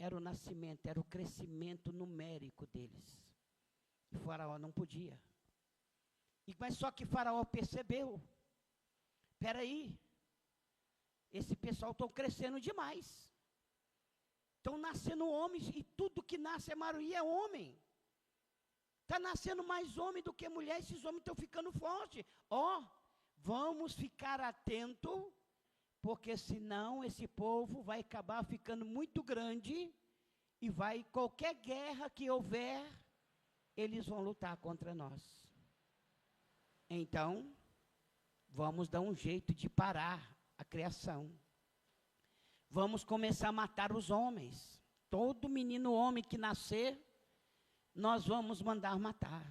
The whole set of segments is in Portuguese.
era o nascimento, era o crescimento numérico deles. E Faraó não podia. Mas só que Faraó percebeu, espera aí, esse pessoal está crescendo demais. Estão nascendo homens, e tudo que nasce, a maioria é homem. Está nascendo mais homem do que mulher, esses homens estão ficando fortes. Vamos ficar atentos, porque senão esse povo vai acabar ficando muito grande, e qualquer guerra que houver, eles vão lutar contra nós. Então, vamos dar um jeito de parar a criação. Vamos começar a matar os homens. Todo menino homem que nascer, nós vamos mandar matar.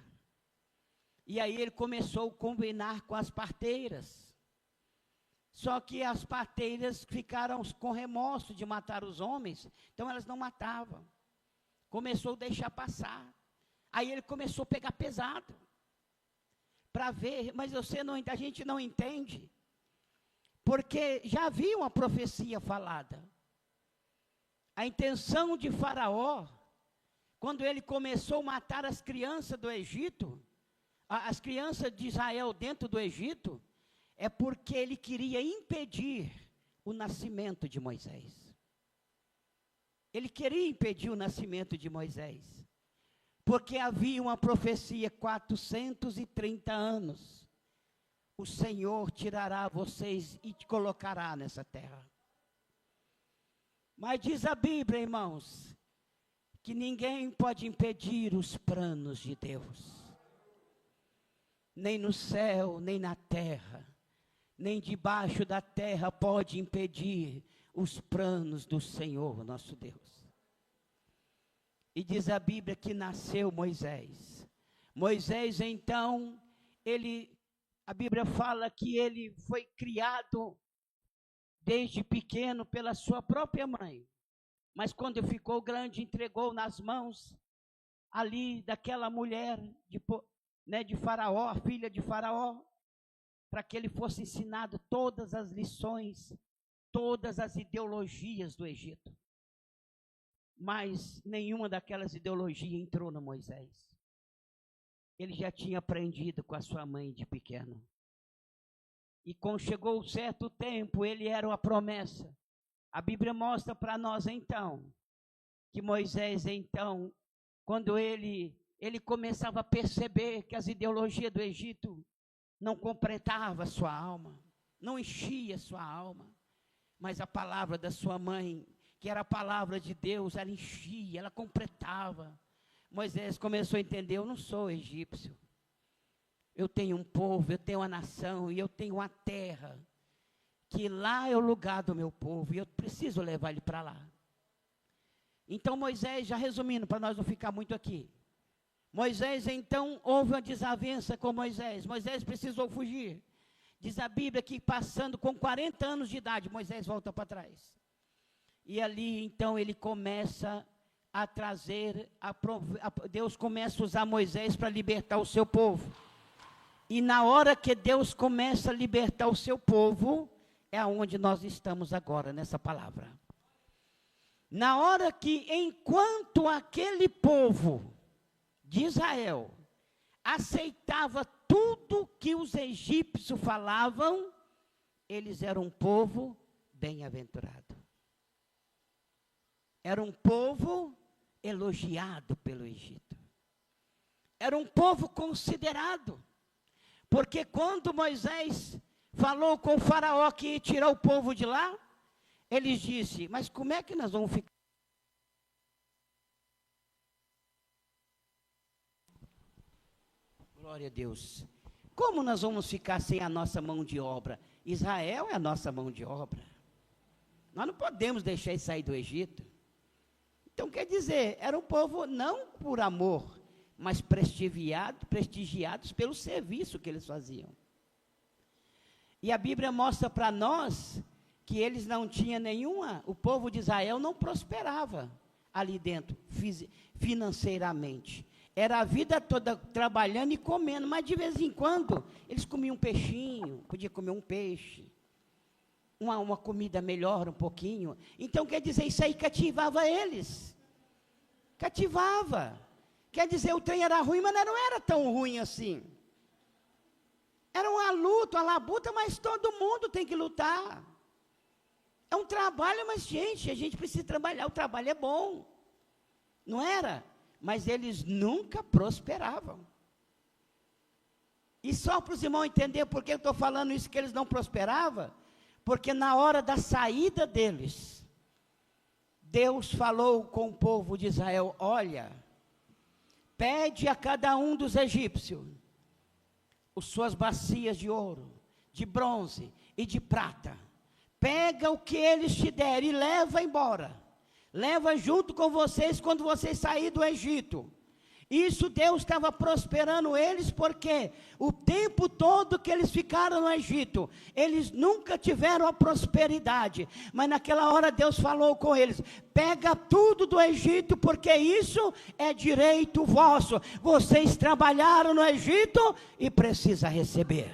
E aí ele começou a combinar com as parteiras. Só que as parteiras ficaram com remorso de matar os homens, então elas não matavam. Começou a deixar passar. Aí ele começou a pegar pesado, para ver, mas a gente não entende, porque já havia uma profecia falada. A intenção de Faraó, quando ele começou a matar as crianças do Egito, as crianças de Israel dentro do Egito, é porque ele queria impedir o nascimento de Moisés. Ele queria impedir o nascimento de Moisés. Porque havia uma profecia, 430 anos. O Senhor tirará vocês e te colocará nessa terra. Mas diz a Bíblia, irmãos, que ninguém pode impedir os planos de Deus. Nem no céu, nem na terra, nem debaixo da terra pode impedir os planos do Senhor, nosso Deus. E diz a Bíblia que nasceu Moisés. Moisés, então, a Bíblia fala que ele foi criado desde pequeno pela sua própria mãe. Mas quando ficou grande, entregou nas mãos ali daquela mulher de Faraó, a filha de Faraó, para que ele fosse ensinado todas as lições, todas as ideologias do Egito. Mas nenhuma daquelas ideologias entrou no Moisés. Ele já tinha aprendido com a sua mãe de pequeno. E quando chegou um certo tempo, ele era uma promessa. A Bíblia mostra para nós então, que Moisés então, quando ele começava a perceber que as ideologias do Egito não completavam a sua alma, não enchia a sua alma, mas a palavra da sua mãe, que era a palavra de Deus, ela enchia, ela completava. Moisés começou a entender, eu não sou egípcio. Eu tenho um povo, eu tenho uma nação, e eu tenho uma terra, que lá é o lugar do meu povo, e eu preciso levar ele para lá. Então Moisés, já resumindo, para nós não ficar muito aqui. Moisés, então, houve uma desavença com Moisés. Moisés precisou fugir. Diz a Bíblia que passando com 40 anos de idade, Moisés volta para trás. E ali, então, ele começa a trazer, Deus começa a usar Moisés para libertar o seu povo. E na hora que Deus começa a libertar o seu povo, é onde nós estamos agora, nessa palavra. Na hora que, enquanto aquele povo de Israel aceitava tudo que os egípcios falavam, eles eram um povo bem-aventurado. Era um povo elogiado pelo Egito. Era um povo considerado. Porque quando Moisés falou com o faraó que ia tirar o povo de lá, ele disse, mas como é que nós vamos ficar? Glória a Deus. Como nós vamos ficar sem a nossa mão de obra? Israel é a nossa mão de obra. Nós não podemos deixar eles sair do Egito. Então, quer dizer, era um povo não por amor, mas prestigiados pelo serviço que eles faziam. E a Bíblia mostra para nós que eles não tinham o povo de Israel não prosperava ali dentro, financeiramente. Era a vida toda trabalhando e comendo, mas de vez em quando eles comiam um peixinho, podia comer um peixe, uma comida melhor um pouquinho. Então, quer dizer, isso aí cativava eles. Cativava. Quer dizer, o trem era ruim, mas não era tão ruim assim. Era uma luta, uma labuta, mas todo mundo tem que lutar. É um trabalho, mas gente, a gente precisa trabalhar, o trabalho é bom. Não era? Mas eles nunca prosperavam. E só para os irmãos entenderem por que eu estou falando isso, que eles não prosperavam, porque na hora da saída deles, Deus falou com o povo de Israel: olha, pede a cada um dos egípcios as suas bacias de ouro, de bronze e de prata. Pega o que eles te derem e leva embora. Leva junto com vocês quando vocês saírem do Egito. Isso Deus estava prosperando eles, porque o tempo todo que eles ficaram no Egito, eles nunca tiveram a prosperidade, mas naquela hora Deus falou com eles: pega tudo do Egito, porque isso é direito vosso, vocês trabalharam no Egito e precisa receber,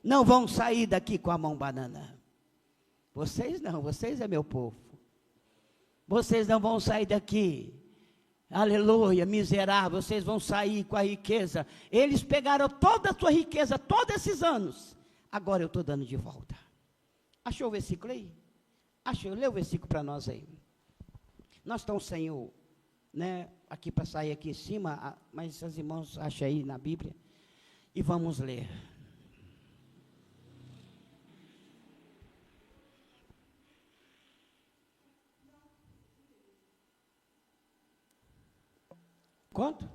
não vão sair daqui com a mão banana, vocês não, vocês é meu povo, vocês não vão sair daqui, aleluia, miserável, vocês vão sair com a riqueza. Eles pegaram toda a sua riqueza, todos esses anos, agora eu estou dando de volta. Achou o versículo aí? Achou, lê o versículo para nós aí. Nós estamos sem o, aqui para sair aqui em cima, mas os irmãos acham aí na Bíblia, e vamos ler. Quanto?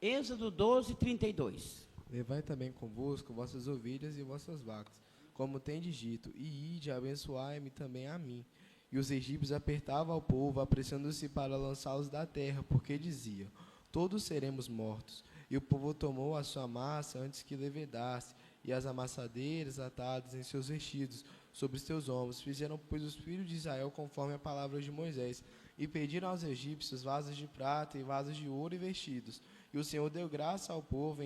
Êxodo 12, 32. Levai também convosco vossas ovelhas e vossas vacas, como tendes dito, e ide, abençoai-me também a mim. E os egípcios apertavam ao povo, apressando-se para lançá-los da terra, porque diziam: todos seremos mortos. E o povo tomou a sua massa antes que levedasse, e as amassadeiras atadas em seus vestidos, sobre seus ombros. Fizeram, pois, os filhos de Israel conforme a palavra de Moisés, e pediram aos egípcios vasos de prata e vasos de ouro e vestidos. E o Senhor deu graça ao povo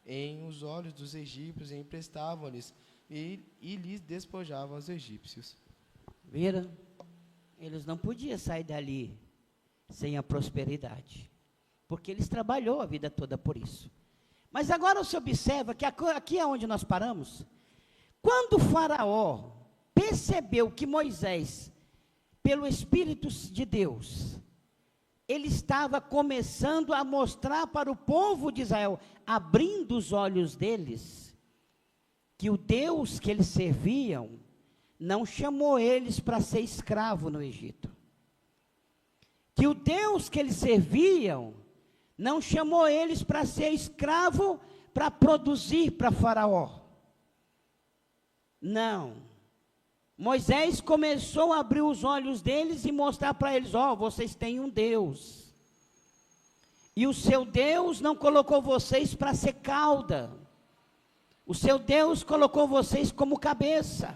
em os olhos dos egípcios, e emprestavam-lhes, e lhes despojavam os egípcios. Viram? Eles não podiam sair dali sem a prosperidade, porque eles trabalhou a vida toda por isso. Mas agora você observa que aqui é onde nós paramos. Quando o faraó percebeu que Moisés, pelo Espírito de Deus, ele estava começando a mostrar para o povo de Israel, abrindo os olhos deles, que o Deus que eles serviam, não chamou eles para ser escravo no Egito. Que o Deus que eles serviam, não chamou eles para ser escravo, para produzir para Faraó. Não. Moisés começou a abrir os olhos deles e mostrar para eles: vocês têm um Deus. E o seu Deus não colocou vocês para ser cauda. O seu Deus colocou vocês como cabeça.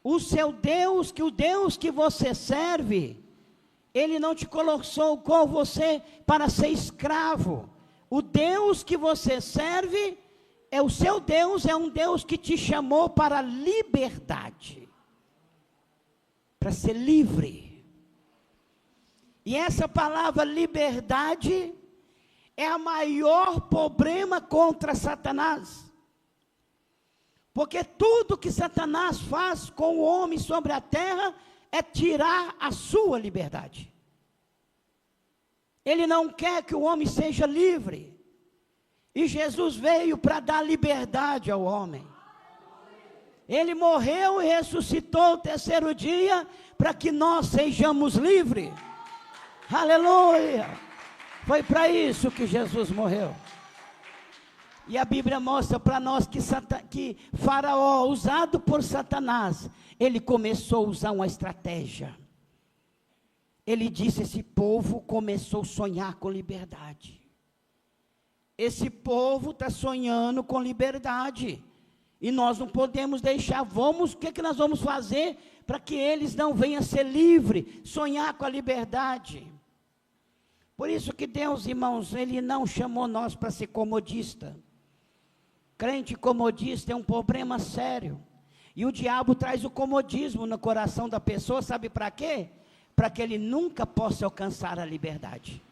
O seu Deus, o Deus que você serve, Ele não te colocou você para ser escravo. O Deus que você serve, o seu Deus é um Deus que te chamou para a liberdade, para ser livre. E essa palavra liberdade é o maior problema contra Satanás. Porque tudo que Satanás faz com o homem sobre a terra é tirar a sua liberdade. Ele não quer que o homem seja livre. E Jesus veio para dar liberdade ao homem. Ele morreu e ressuscitou o terceiro dia para que nós sejamos livres. Aleluia! Foi para isso que Jesus morreu. E a Bíblia mostra para nós que Faraó, usado por Satanás, ele começou a usar uma estratégia. Ele disse: esse povo começou a sonhar com liberdade. Esse povo está sonhando com liberdade, e nós não podemos deixar. O que nós vamos fazer para que eles não venham a ser livres, sonhar com a liberdade? Por isso que Deus, irmãos, Ele não chamou nós para ser comodista. Crente comodista é um problema sério, E o diabo traz o comodismo no coração da pessoa, sabe para quê? Para que ele nunca possa alcançar a liberdade.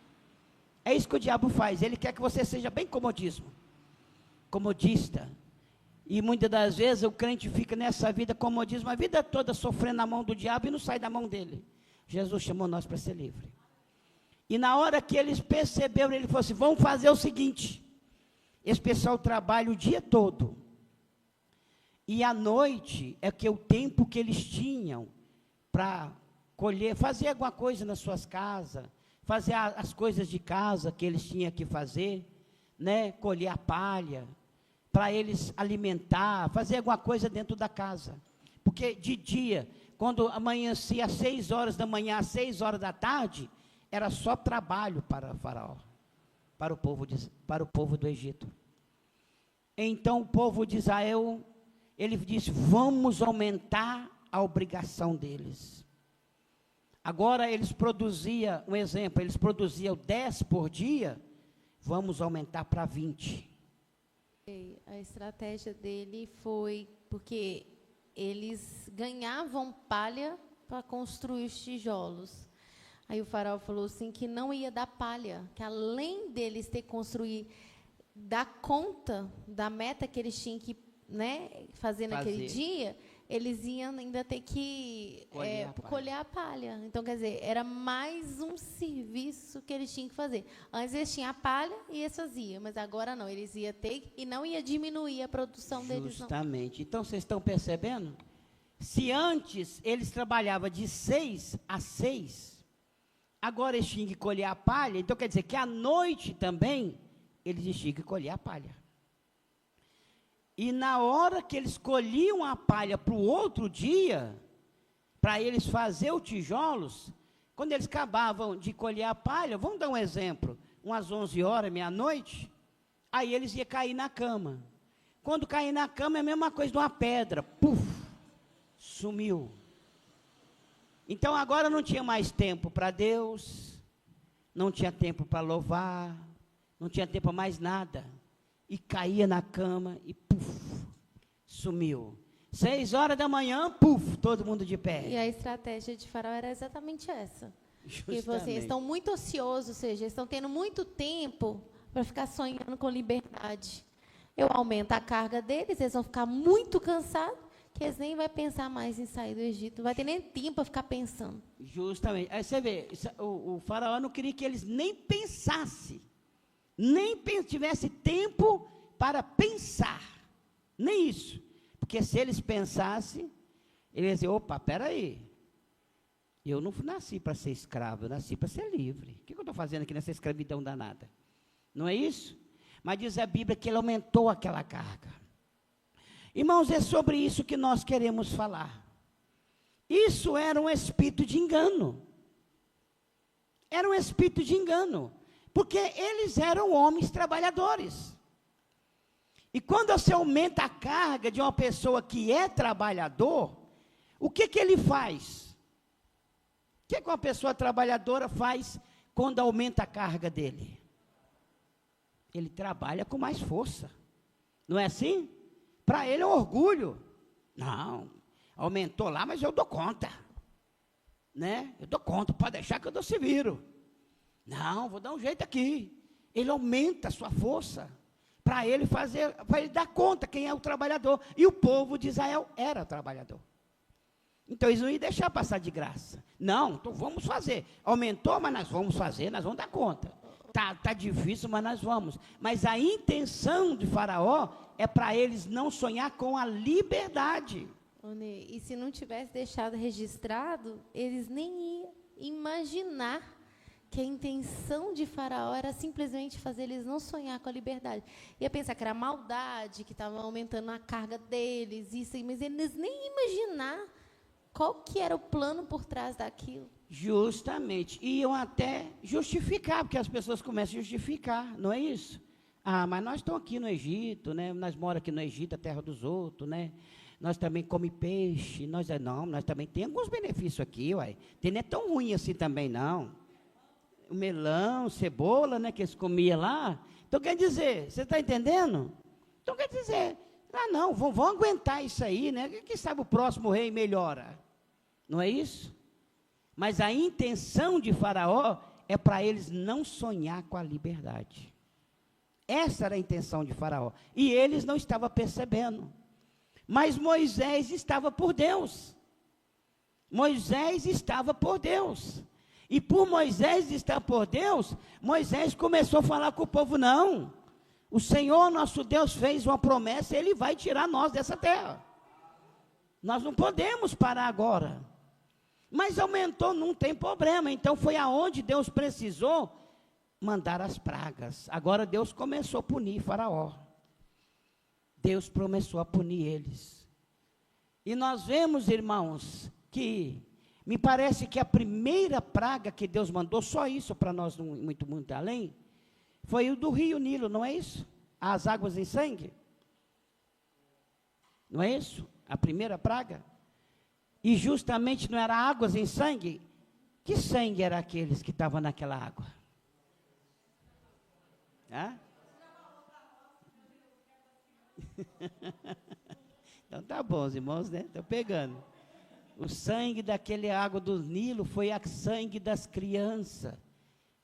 É isso que o diabo faz, ele quer que você seja bem comodista. E muitas das vezes o crente fica nessa vida comodismo, a vida toda sofrendo na mão do diabo e não sai da mão dele. Jesus chamou nós para ser livre. E na hora que eles perceberam, ele falou assim, vamos fazer o seguinte, esse pessoal trabalha o dia todo, e à noite é que o tempo que eles tinham para colher, fazer alguma coisa nas suas casas, fazer as coisas de casa que eles tinham que fazer, né, colher a palha, para eles alimentar, fazer alguma coisa dentro da casa. Porque de dia, quando amanhecia às 6 horas da manhã, às 6 horas da tarde, era só trabalho para Faraó, para o povo do Egito. Então o povo de Israel, ele disse, vamos aumentar a obrigação deles. Agora eles produziam, um exemplo, eles produziam 10 por dia, vamos aumentar para 20. A estratégia dele foi porque eles ganhavam palha para construir os tijolos. Aí o faraó falou assim que não ia dar palha, que além deles ter que construir, dar conta da meta que eles tinham que, né, fazer naquele dia, eles iam ainda ter que colher a palha. Então, quer dizer, era mais um serviço que eles tinham que fazer. Antes eles tinham a palha e eles faziam, mas agora não, eles iam ter, e não ia diminuir a produção deles. Justamente. Então, vocês estão percebendo? Se antes eles trabalhavam de 6 a 6, agora eles tinham que colher a palha, então quer dizer que à noite também, eles tinham que colher a palha. E na hora que eles colhiam a palha para o outro dia, para eles fazer os tijolos, quando eles acabavam de colher a palha, vamos dar um exemplo, umas 11 horas, meia-noite, aí eles iam cair na cama. Quando cair na cama é a mesma coisa de uma pedra, puf, sumiu. Então agora não tinha mais tempo para Deus, não tinha tempo para louvar, não tinha tempo para mais nada. E caía na cama e puf, sumiu. 6 horas da manhã, puf, todo mundo de pé. E a estratégia de Faraó era exatamente essa. Porque assim, eles estão muito ociosos, ou seja, eles estão tendo muito tempo para ficar sonhando com liberdade. Eu aumento a carga deles, eles vão ficar muito cansados, que eles nem vão pensar mais em sair do Egito, não vai ter nem tempo para ficar pensando. Justamente. Aí você vê, o faraó não queria que eles nem pensassem, nem tivesse tempo para pensar, nem isso. Porque se eles pensassem, eles iam dizer, opa, peraí, eu não nasci para ser escravo, eu nasci para ser livre. O que eu estou fazendo aqui nessa escravidão danada? Não é isso? Mas diz a Bíblia que ele aumentou aquela carga. Irmãos, é sobre isso que nós queremos falar. Isso era um espírito de engano. Era um espírito de engano. Porque eles eram homens trabalhadores. E quando você aumenta a carga de uma pessoa que é trabalhador, o que ele faz? O que uma pessoa trabalhadora faz quando aumenta a carga dele? Ele trabalha com mais força. Não é assim? Para ele é um orgulho. Não, aumentou lá, mas eu dou conta. Né? Eu dou conta, pode deixar que eu se viro. Não, vou dar um jeito aqui. Ele aumenta a sua força para ele fazer, para ele dar conta quem é o trabalhador. E o povo de Israel era trabalhador. Então eles não iam deixar passar de graça. Não, então vamos fazer. Aumentou, mas nós vamos fazer, nós vamos dar conta. Tá difícil, mas nós vamos. Mas a intenção de Faraó é para eles não sonhar com a liberdade. E se não tivesse deixado registrado, eles nem iam imaginar que a intenção de Faraó era simplesmente fazer eles não sonhar com a liberdade. Ia pensar que era maldade, que estava aumentando a carga deles, isso, mas eles nem iam imaginar qual que era o plano por trás daquilo. Justamente. Iam até justificar, porque as pessoas começam a justificar, não é isso? Ah, mas nós estamos aqui no Egito, né? Nós moramos aqui no Egito, a terra dos outros, né? Nós também comemos peixe, nós também temos alguns benefícios aqui, uai. Não é tão ruim assim também, não. O melão, cebola, né, que eles comiam lá. Então, quer dizer, você está entendendo? Então, quer dizer, Ah, não, vão aguentar isso aí, né? Quem sabe o próximo rei melhora. Não é isso? Mas a intenção de Faraó é para eles não sonhar com a liberdade. Essa era a intenção de Faraó. E eles não estavam percebendo. Mas Moisés estava por Deus. Moisés estava por Deus. E por Moisés estar por Deus, Moisés começou a falar com o povo, não. O Senhor nosso Deus fez uma promessa, Ele vai tirar nós dessa terra. Nós não podemos parar agora. Mas aumentou, não tem problema. Então foi aonde Deus precisou mandar as pragas. Agora Deus começou a punir Faraó. Deus começou a punir eles. E nós vemos, irmãos, que me parece que a primeira praga que Deus mandou, só isso para nós, não muito além, foi o do rio Nilo, não é isso? As águas em sangue. Não é isso? A primeira praga. E justamente não era águas em sangue? Que sangue era aqueles que estavam naquela água? Hã? Então tá bom, os irmãos, né? Estão pegando. O sangue daquele água do Nilo foi o sangue das crianças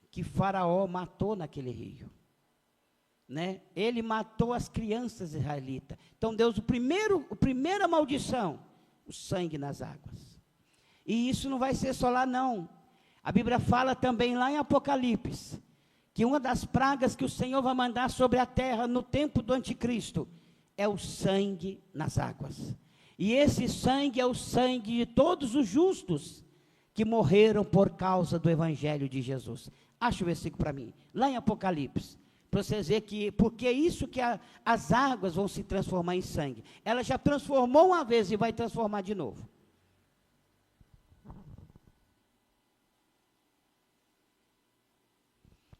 que Faraó matou naquele rio. Né? Ele matou as crianças israelitas. Então Deus, a primeira maldição, o sangue nas águas. E isso não vai ser só lá não. A Bíblia fala também lá em Apocalipse, que uma das pragas que o Senhor vai mandar sobre a terra no tempo do anticristo, é o sangue nas águas. E esse sangue é o sangue de todos os justos que morreram por causa do Evangelho de Jesus. Acha o versículo para mim, lá em Apocalipse, para vocês verem que, porque é isso que as águas vão se transformar em sangue. Ela já transformou uma vez e vai transformar de novo.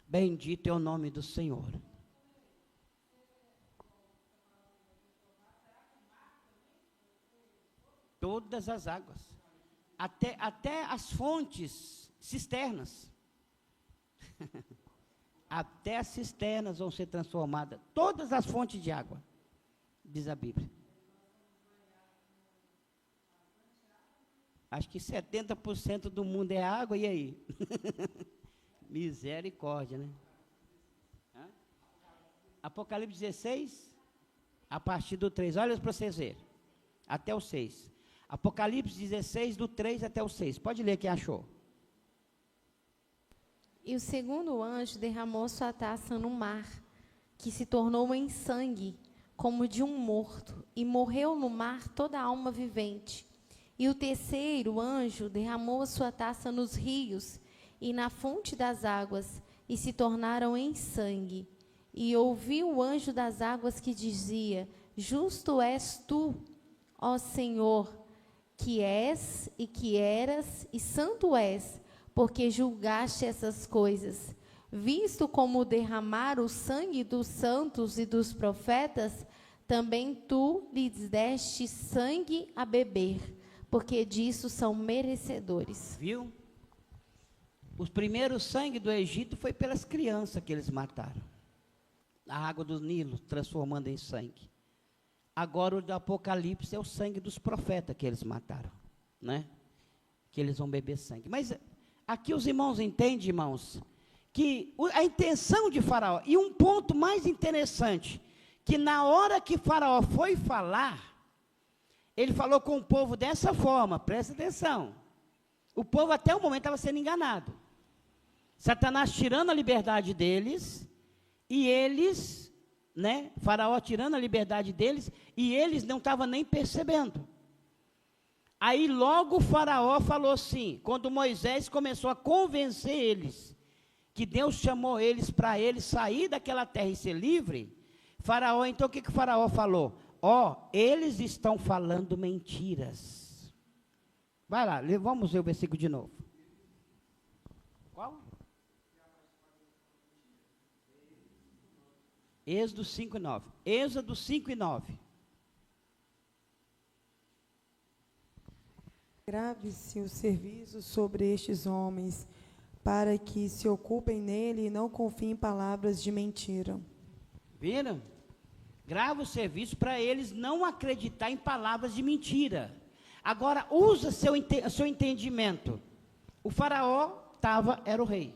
Bendito é o nome do Senhor. Todas as águas, até as fontes cisternas, até as cisternas vão ser transformadas, todas as fontes de água, diz a Bíblia. Acho que 70% do mundo é água, e aí? Misericórdia, né? Apocalipse 16, a partir do 3, olha para vocês verem, até o 6. Apocalipse 16, do 3 até o 6. Pode ler quem achou. E o segundo anjo derramou sua taça no mar, que se tornou em sangue, como de um morto, e morreu no mar toda a alma vivente. E o terceiro anjo derramou a sua taça nos rios e na fonte das águas, e se tornaram em sangue. E ouvi o anjo das águas que dizia: Justo és tu, ó Senhor, que és e que eras, e santo és, porque julgaste essas coisas. Visto como derramar o sangue dos santos e dos profetas, também tu lhes deste sangue a beber, porque disso são merecedores. Viu? Os primeiros sangue do Egito foi pelas crianças que eles mataram. A água do Nilo transformando em sangue. Agora o do Apocalipse é o sangue dos profetas que eles mataram, né? Que eles vão beber sangue. Mas aqui os irmãos entendem, irmãos, que a intenção de Faraó, e um ponto mais interessante, que na hora que Faraó foi falar, ele falou com o povo dessa forma, presta atenção. O povo até o momento estava sendo enganado. Satanás tirando a liberdade deles, e eles, né, Faraó tirando a liberdade deles, e eles não estavam nem percebendo. Aí logo o Faraó falou assim, quando Moisés começou a convencer eles, que Deus chamou eles para eles sair daquela terra e ser livre, Faraó, então o que o Faraó falou? Eles estão falando mentiras. Vai lá, vamos ver o versículo de novo. Qual? Êxodo 5 e 9. Êxodo 5 e 9. Grave-se o serviço sobre estes homens, para que se ocupem nele e não confiem em palavras de mentira. Viram? Grava o serviço para eles não acreditar em palavras de mentira. Agora, usa seu entendimento. O faraó era o rei.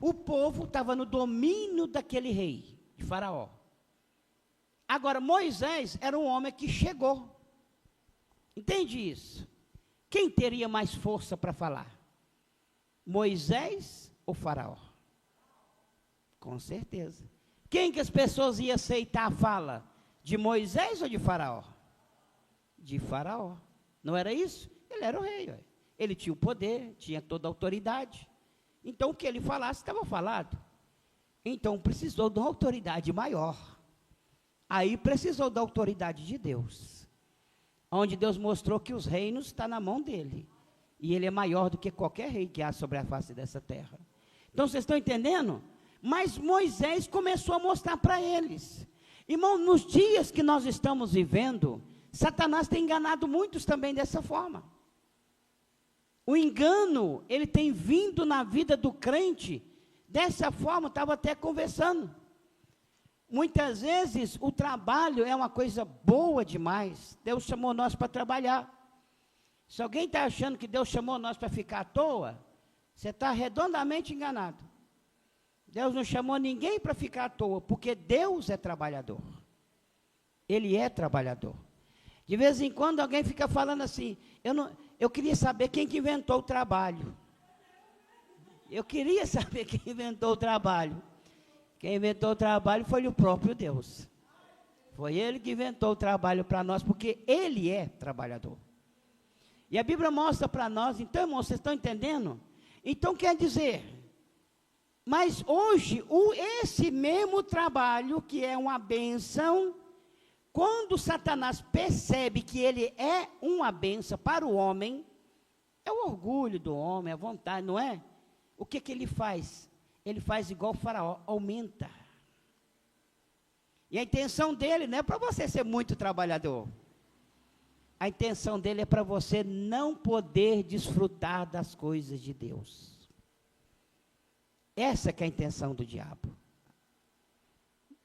O povo estava no domínio daquele rei, de faraó. Agora, Moisés era um homem que chegou. Entende isso? Quem teria mais força para falar? Moisés ou faraó? Com certeza. Quem que as pessoas iam aceitar a fala? De Moisés ou de faraó? De faraó. Não era isso? Ele era o rei. Ele tinha o poder, tinha toda a autoridade. Então, o que ele falasse estava falado. Então, precisou de uma autoridade maior. Aí, precisou da autoridade de Deus. Onde Deus mostrou que os reinos estão na mão dele. E ele é maior do que qualquer rei que há sobre a face dessa terra. Então, vocês estão entendendo? Mas Moisés começou a mostrar para eles. Irmão, nos dias que nós estamos vivendo, Satanás tem enganado muitos também dessa forma. O engano, ele tem vindo na vida do crente, dessa forma, estava até conversando. Muitas vezes, o trabalho é uma coisa boa demais. Deus chamou nós para trabalhar. Se alguém está achando que Deus chamou nós para ficar à toa, você está redondamente enganado. Deus não chamou ninguém para ficar à toa, porque Deus é trabalhador. Ele é trabalhador. De vez em quando alguém fica falando assim, eu queria saber quem que inventou o trabalho. Eu queria saber quem inventou o trabalho. Quem inventou o trabalho foi o próprio Deus. Foi Ele que inventou o trabalho para nós, porque Ele é trabalhador. E a Bíblia mostra para nós, então, irmãos, vocês estão entendendo? Então, quer dizer, mas hoje, esse mesmo trabalho, que é uma bênção, quando Satanás percebe que ele é uma bênção para o homem, é o orgulho do homem, a vontade, não é? O que ele faz? Ele faz igual o faraó, aumenta. E a intenção dele não é para você ser muito trabalhador. A intenção dele é para você não poder desfrutar das coisas de Deus. Essa que é a intenção do diabo.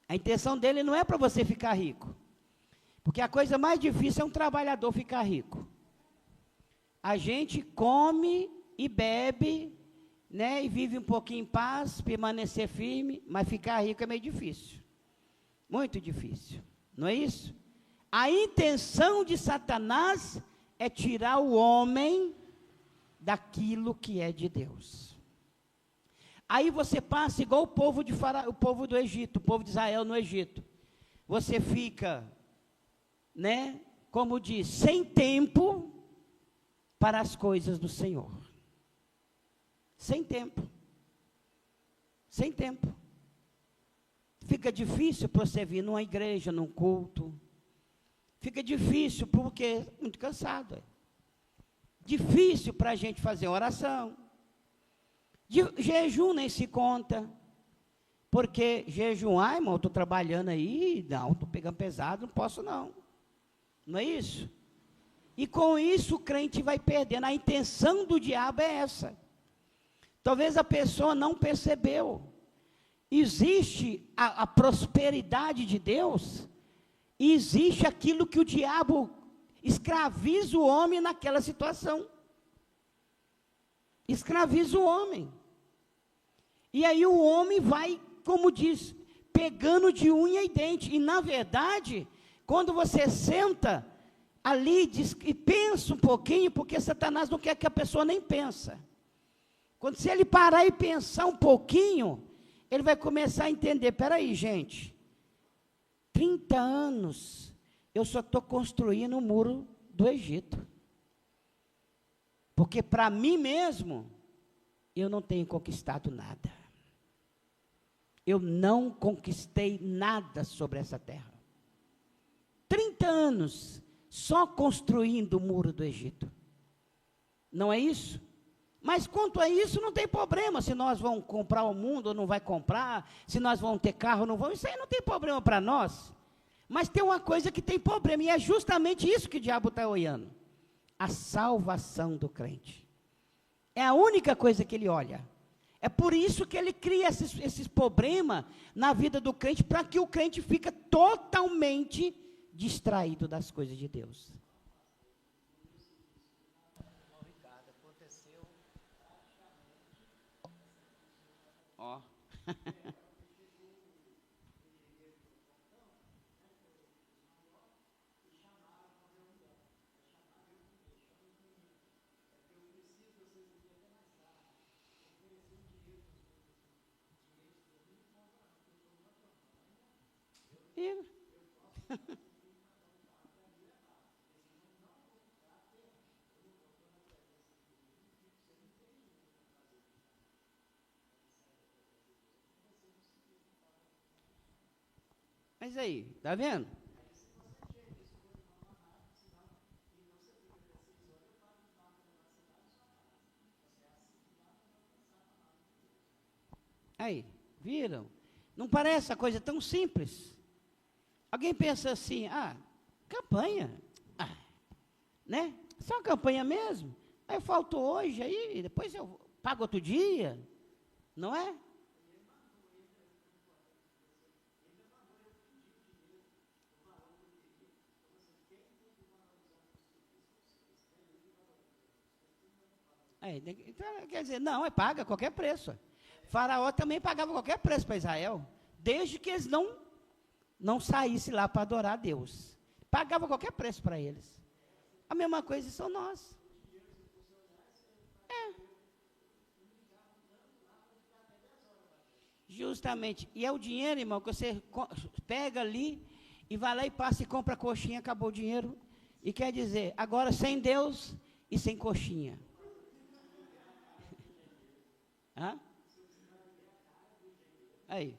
A intenção dele não é para você ficar rico. Porque a coisa mais difícil é um trabalhador ficar rico. A gente come e bebe, né, e vive um pouquinho em paz, permanecer firme, mas ficar rico é meio difícil. Muito difícil. Não é isso? A intenção de Satanás é tirar o homem daquilo que é de Deus. Aí você passa igual o povo do Egito, o povo de Israel no Egito. Você fica, né, como diz, sem tempo para as coisas do Senhor. Sem tempo. Sem tempo. Fica difícil para você vir numa igreja, num culto. Fica difícil porque muito cansado. Difícil para a gente fazer oração. Jejum nem se conta. Porque jejuar, irmão, estou trabalhando aí, não, estou pegando pesado, não posso não. Não é isso? E com isso o crente vai perdendo. A intenção do diabo é essa. Talvez a pessoa não percebeu. Existe a prosperidade de Deus, e existe aquilo que o diabo escraviza o homem naquela situação. Escraviza o homem. E aí o homem vai, como diz, pegando de unha e dente. E na verdade, quando você senta ali e pensa um pouquinho, porque Satanás não quer que a pessoa nem pensa. Quando se ele parar e pensar um pouquinho, ele vai começar a entender, espera aí, gente, 30 anos, eu só estou construindo o muro do Egito. Porque para mim mesmo, eu não tenho conquistado nada. Eu não conquistei nada sobre essa terra. 30 anos, só construindo o muro do Egito. Não é isso? Mas quanto a isso, não tem problema, se nós vamos comprar o mundo ou não vai comprar, se nós vamos ter carro ou não vamos, isso aí não tem problema para nós. Mas tem uma coisa que tem problema, e é justamente isso que o diabo está olhando. A salvação do crente. É a única coisa que ele olha. É por isso que ele cria esses problemas na vida do crente, para que o crente fique totalmente distraído das coisas de Deus. Ó. E- Mas aí, tá vendo? Aí, viram? Não parece a coisa tão simples? Alguém pensa assim, campanha, né? Só uma campanha mesmo. Aí faltou hoje, aí depois eu pago outro dia, não é? Então, quer dizer, não, paga qualquer preço. Faraó também pagava qualquer preço para Israel, desde que eles não saíssem lá para adorar a Deus. Pagava qualquer preço para eles. A mesma coisa são nós. Justamente. E é o dinheiro, irmão, que você pega ali e vai lá e passa e compra coxinha, acabou o dinheiro. E quer dizer, agora sem Deus e sem coxinha. Hã? Aí.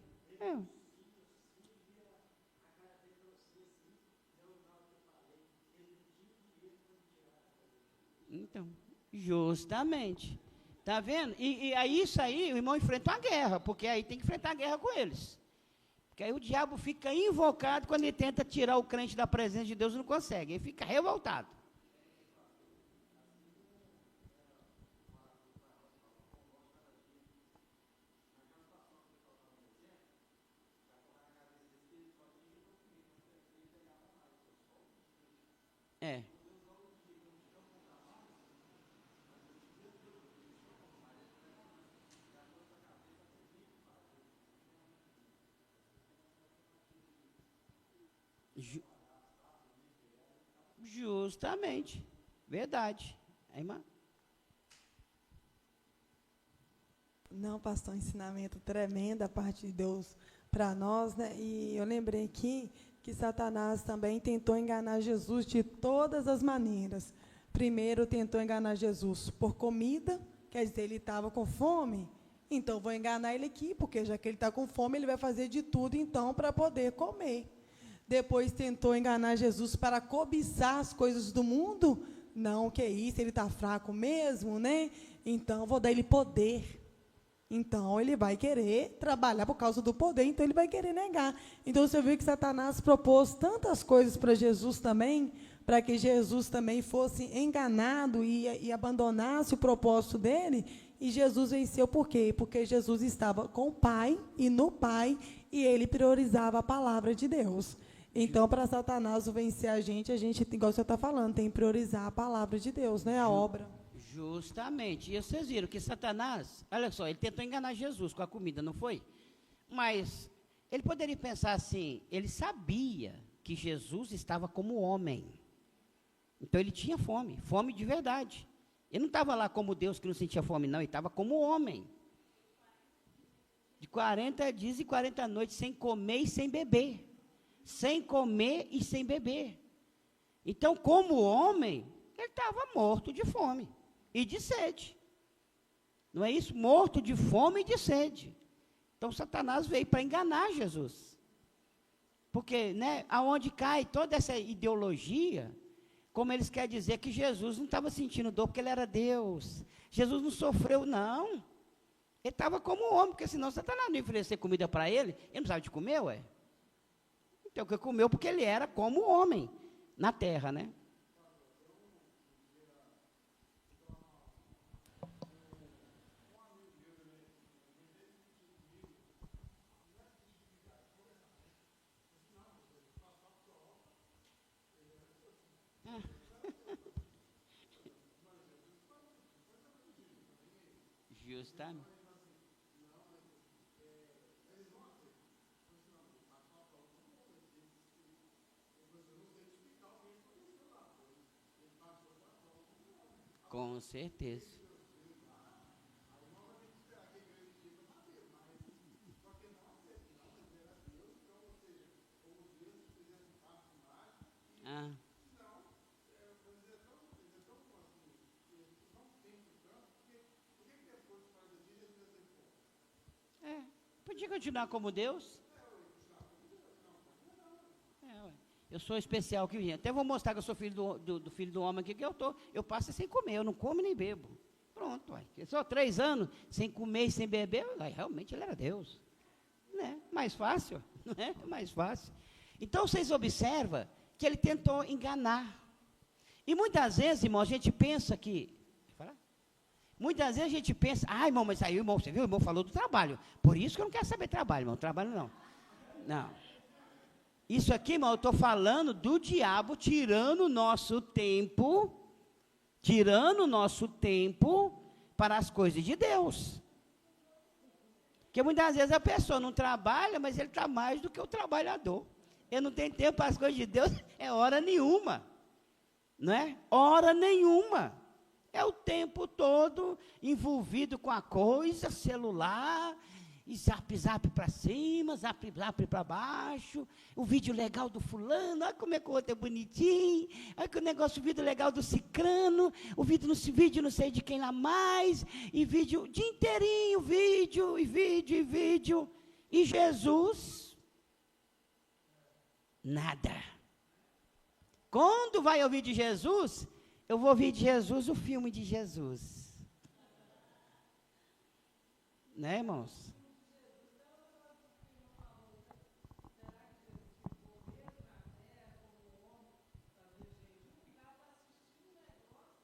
Então, justamente. Está vendo? E aí isso aí, o irmão enfrenta uma guerra, porque aí tem que enfrentar a guerra com eles. Porque aí o diabo fica invocado quando ele tenta tirar o crente da presença de Deus e não consegue. Ele fica revoltado. É. Ju- Justamente. Verdade. Aí, irmã? Não, pastor, um ensinamento tremendo da parte de Deus para nós, né? E eu lembrei aqui que Satanás também tentou enganar Jesus de todas as maneiras. Primeiro tentou enganar Jesus por comida, quer dizer, ele estava com fome, então vou enganar ele aqui, porque já que ele está com fome, ele vai fazer de tudo, então, para poder comer. Depois tentou enganar Jesus para cobiçar as coisas do mundo. Não, que é isso, ele está fraco mesmo, né? Então, vou dar ele poder. Então, ele vai querer trabalhar por causa do poder, então ele vai querer negar. Então, você viu que Satanás propôs tantas coisas para Jesus também, para que Jesus também fosse enganado e abandonasse o propósito dele, e Jesus venceu por quê? Porque Jesus estava com o Pai e no Pai, e ele priorizava a palavra de Deus. Então, para Satanás vencer a gente, igual você está falando, tem que priorizar a palavra de Deus, né? A obra. Justamente. E vocês viram que Satanás, olha só, ele tentou enganar Jesus com a comida, não foi? Mas ele poderia pensar assim, ele sabia que Jesus estava como homem. Então ele tinha fome, fome de verdade. Ele não estava lá como Deus que não sentia fome, não, ele estava como homem. De 40 dias e 40 noites, sem comer e sem beber. Sem comer e sem beber. Então, como homem, ele estava morto de fome e de sede. Não é isso? Morto de fome e de sede. Então, Satanás veio para enganar Jesus. Porque, né, aonde cai toda essa ideologia, como eles querem dizer que Jesus não estava sentindo dor porque ele era Deus. Jesus não sofreu, não. Ele estava como homem, porque senão Satanás não ia oferecer comida para ele. Ele não precisava de comer, ué. Então, que comeu porque ele era como homem na terra, né? Justamente. Com certeza. Ah. É, podia continuar como Deus. Ué. Eu sou especial que vinha. Até vou mostrar que eu sou filho do filho do homem aqui, que eu passo sem comer, eu não como nem bebo. Pronto, ué. Eu só 3 anos sem comer e sem beber, ué, realmente ele era Deus. Né? Mais fácil, não é? Mais fácil. Então vocês observam que ele tentou enganar. E muitas vezes, irmão, a gente pensa que... Muitas vezes a gente pensa, irmão, mas aí, irmão, você viu? O irmão falou do trabalho. Por isso que eu não quero saber trabalho, irmão. Trabalho não. Não. Isso aqui, irmão, eu estou falando do diabo tirando o nosso tempo para as coisas de Deus. Porque muitas vezes a pessoa não trabalha, mas ele está mais do que o trabalhador. Ele não tem tempo para as coisas de Deus, é hora nenhuma. Não é? Hora nenhuma. É o tempo todo envolvido com a coisa, celular, e zap para cima, zap para baixo, o vídeo legal do fulano, olha como é que o outro é bonitinho, olha que o negócio, o vídeo legal do cicrano, o vídeo não sei de quem lá mais, e vídeo, o dia inteirinho, vídeo, e Jesus, nada. Quando vai ouvir de Jesus, eu vou ouvir de Jesus o filme de Jesus. Né, irmãos?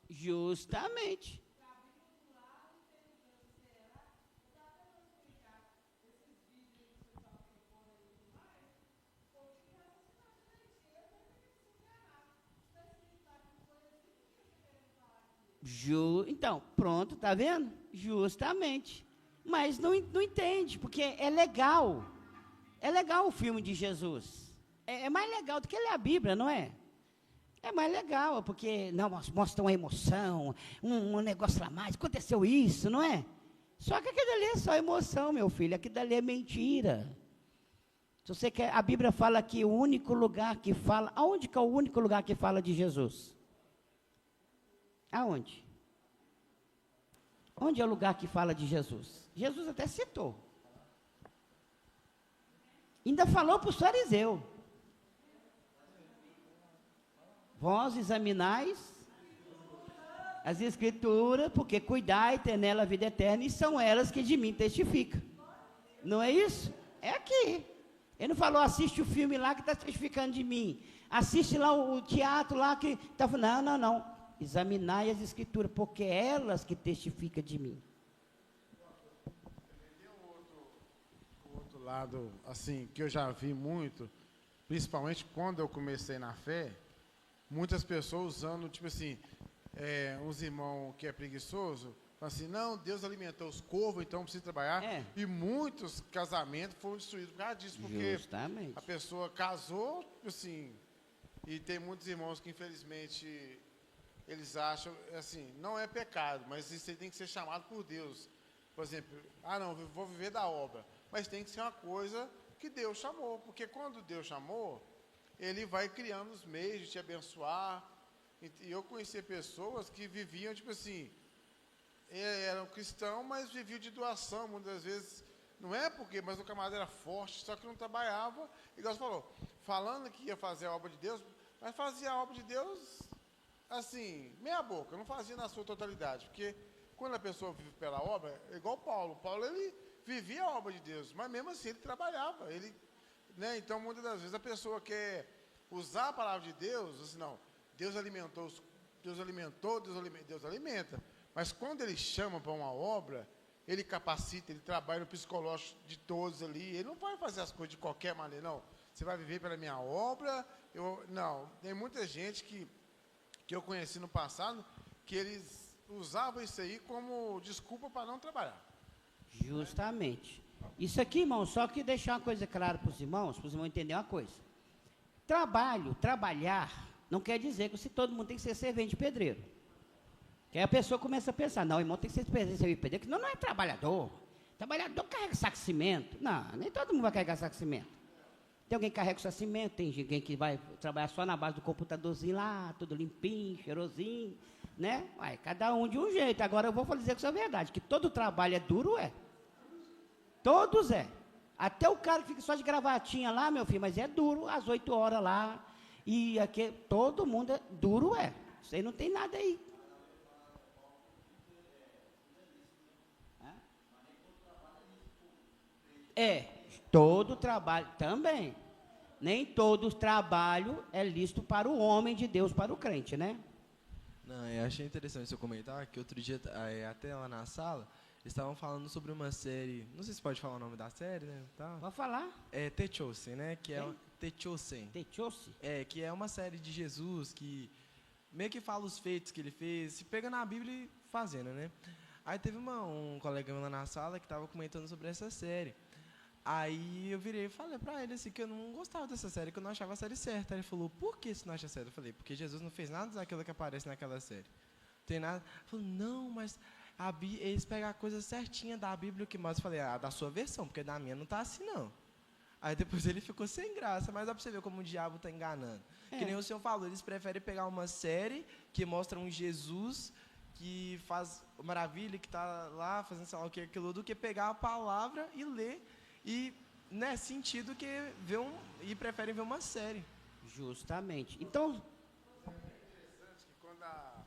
Justamente. Então, pronto, tá vendo? Justamente. Mas não entende, porque é legal. É legal o filme de Jesus. É mais legal do que ler a Bíblia, não é? É mais legal, porque não, mostra uma emoção, um negócio lá mais, aconteceu isso, não é? Só que aquilo ali é só emoção, meu filho, aquilo ali é mentira. Se você quer, a Bíblia fala que o único lugar que fala, aonde que é o único lugar que fala de Jesus? Aonde? Onde é o lugar que fala de Jesus? Jesus até citou. Ainda falou para os fariseus. Vós examinais as Escrituras, porque cuidai, ter nela a vida eterna, e são elas que de mim testificam. Não é isso? É aqui. Ele não falou, assiste o filme lá que está testificando de mim. Assiste lá o teatro lá que está falando. Não. Examinai as Escrituras, porque é elas que testificam de mim. Tem um outro lado, assim, que eu já vi muito, principalmente quando eu comecei na fé, muitas pessoas usando, tipo assim, uns irmãos que é preguiçoso, falam assim, não, Deus alimentou os corvos, então precisa trabalhar. E muitos casamentos foram destruídos por causa disso, porque justamente a pessoa casou, assim, e tem muitos irmãos que infelizmente eles acham, assim, não é pecado, mas isso aí tem que ser chamado por Deus. Por exemplo, não, eu vou viver da obra, mas tem que ser uma coisa que Deus chamou, porque quando Deus chamou, Ele vai criando os meios de te abençoar. E eu conheci pessoas que viviam, tipo assim, eram cristãos, mas viviam de doação, muitas vezes, não é porque, mas o camarada era forte, só que não trabalhava, igual você falou, falando que ia fazer a obra de Deus, mas fazia a obra de Deus, assim, meia boca, não fazia na sua totalidade, porque quando a pessoa vive pela obra, é igual Paulo, ele vivia a obra de Deus, mas mesmo assim ele trabalhava, né? Então muitas das vezes a pessoa quer usar a palavra de Deus, assim, não, Deus alimenta, mas quando ele chama para uma obra, ele capacita, ele trabalha no psicológico de todos ali, ele não vai fazer as coisas de qualquer maneira, não, você vai viver pela minha obra, não, tem muita gente que eu conheci no passado, que eles usava isso aí como desculpa para não trabalhar. Justamente. Isso aqui, irmão, só que deixar uma coisa clara para os irmãos entenderem uma coisa. Trabalhar, não quer dizer que se todo mundo tem que ser servente de pedreiro. Que aí a pessoa começa a pensar, não, irmão, tem que ser servente de pedreiro, que não é trabalhador. Trabalhador carrega saco de cimento. Não, nem todo mundo vai carregar saco de cimento. Tem alguém que carrega só cimento, tem alguém que vai trabalhar só na base do computadorzinho lá, tudo limpinho, cheirosinho, né? Ué, cada um de um jeito. Agora eu vou dizer que isso é verdade, que todo trabalho é duro, é. Todos é. Até o cara que fica só de gravatinha lá, meu filho, mas é duro, às 8 horas lá. E aqui, todo mundo é duro, é. Isso aí não tem nada aí. Todo trabalho também. Nem todo trabalho é lícito para o homem de Deus, para o crente, né? Não, eu achei interessante seu comentário, que outro dia, até lá na sala, eles estavam falando sobre uma série, não sei se pode falar o nome da série, né? Tá. Pode falar? É Techosen, né? Que é Techosen. Techosen? Que é uma série de Jesus que meio que fala os feitos que ele fez, se pega na Bíblia e fazendo, né? Aí teve um colega meu lá na sala que estava comentando sobre essa série. Aí eu virei e falei pra ele assim, que eu não gostava dessa série, que eu não achava a série certa. Aí ele falou, por que você não acha certa? Eu falei, porque Jesus não fez nada daquilo que aparece naquela série. Não tem nada. Ele falou, não, mas eles pegam a coisa certinha da Bíblia que mostra. Eu falei, da sua versão, porque da minha não tá assim, não. Aí depois ele ficou sem graça, mas dá pra você ver como o diabo está enganando. Que nem o senhor falou, eles preferem pegar uma série que mostra um Jesus que faz maravilha, que está lá fazendo sei lá o que, aquilo, do que pegar a palavra e ler e, né, sentido que e preferem ver uma série. Justamente. Então, É interessante que quando a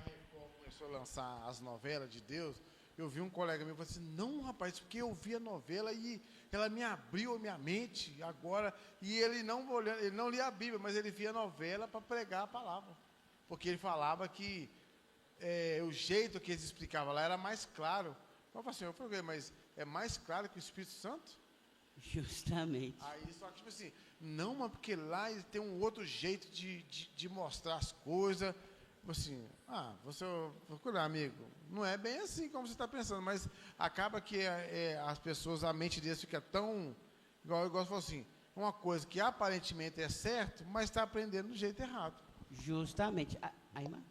Record começou a lançar as novelas de Deus, eu vi um colega meu e falou assim, não, rapaz, porque eu vi a novela e ela me abriu a minha mente agora, e ele não lia a Bíblia, mas ele via a novela para pregar a palavra. Porque ele falava que o jeito que eles explicavam lá era mais claro. Eu falei assim, eu falei, mas é mais claro que o Espírito Santo? Justamente. Aí só que tipo assim, não, mas porque lá ele tem um outro jeito de mostrar as coisas. Assim, você procurar, amigo, não é bem assim como você está pensando, mas acaba que as pessoas, a mente deles fica tão, igual você falou assim, uma coisa que aparentemente é certo, mas está aprendendo do jeito errado. Justamente. Aí, irmã?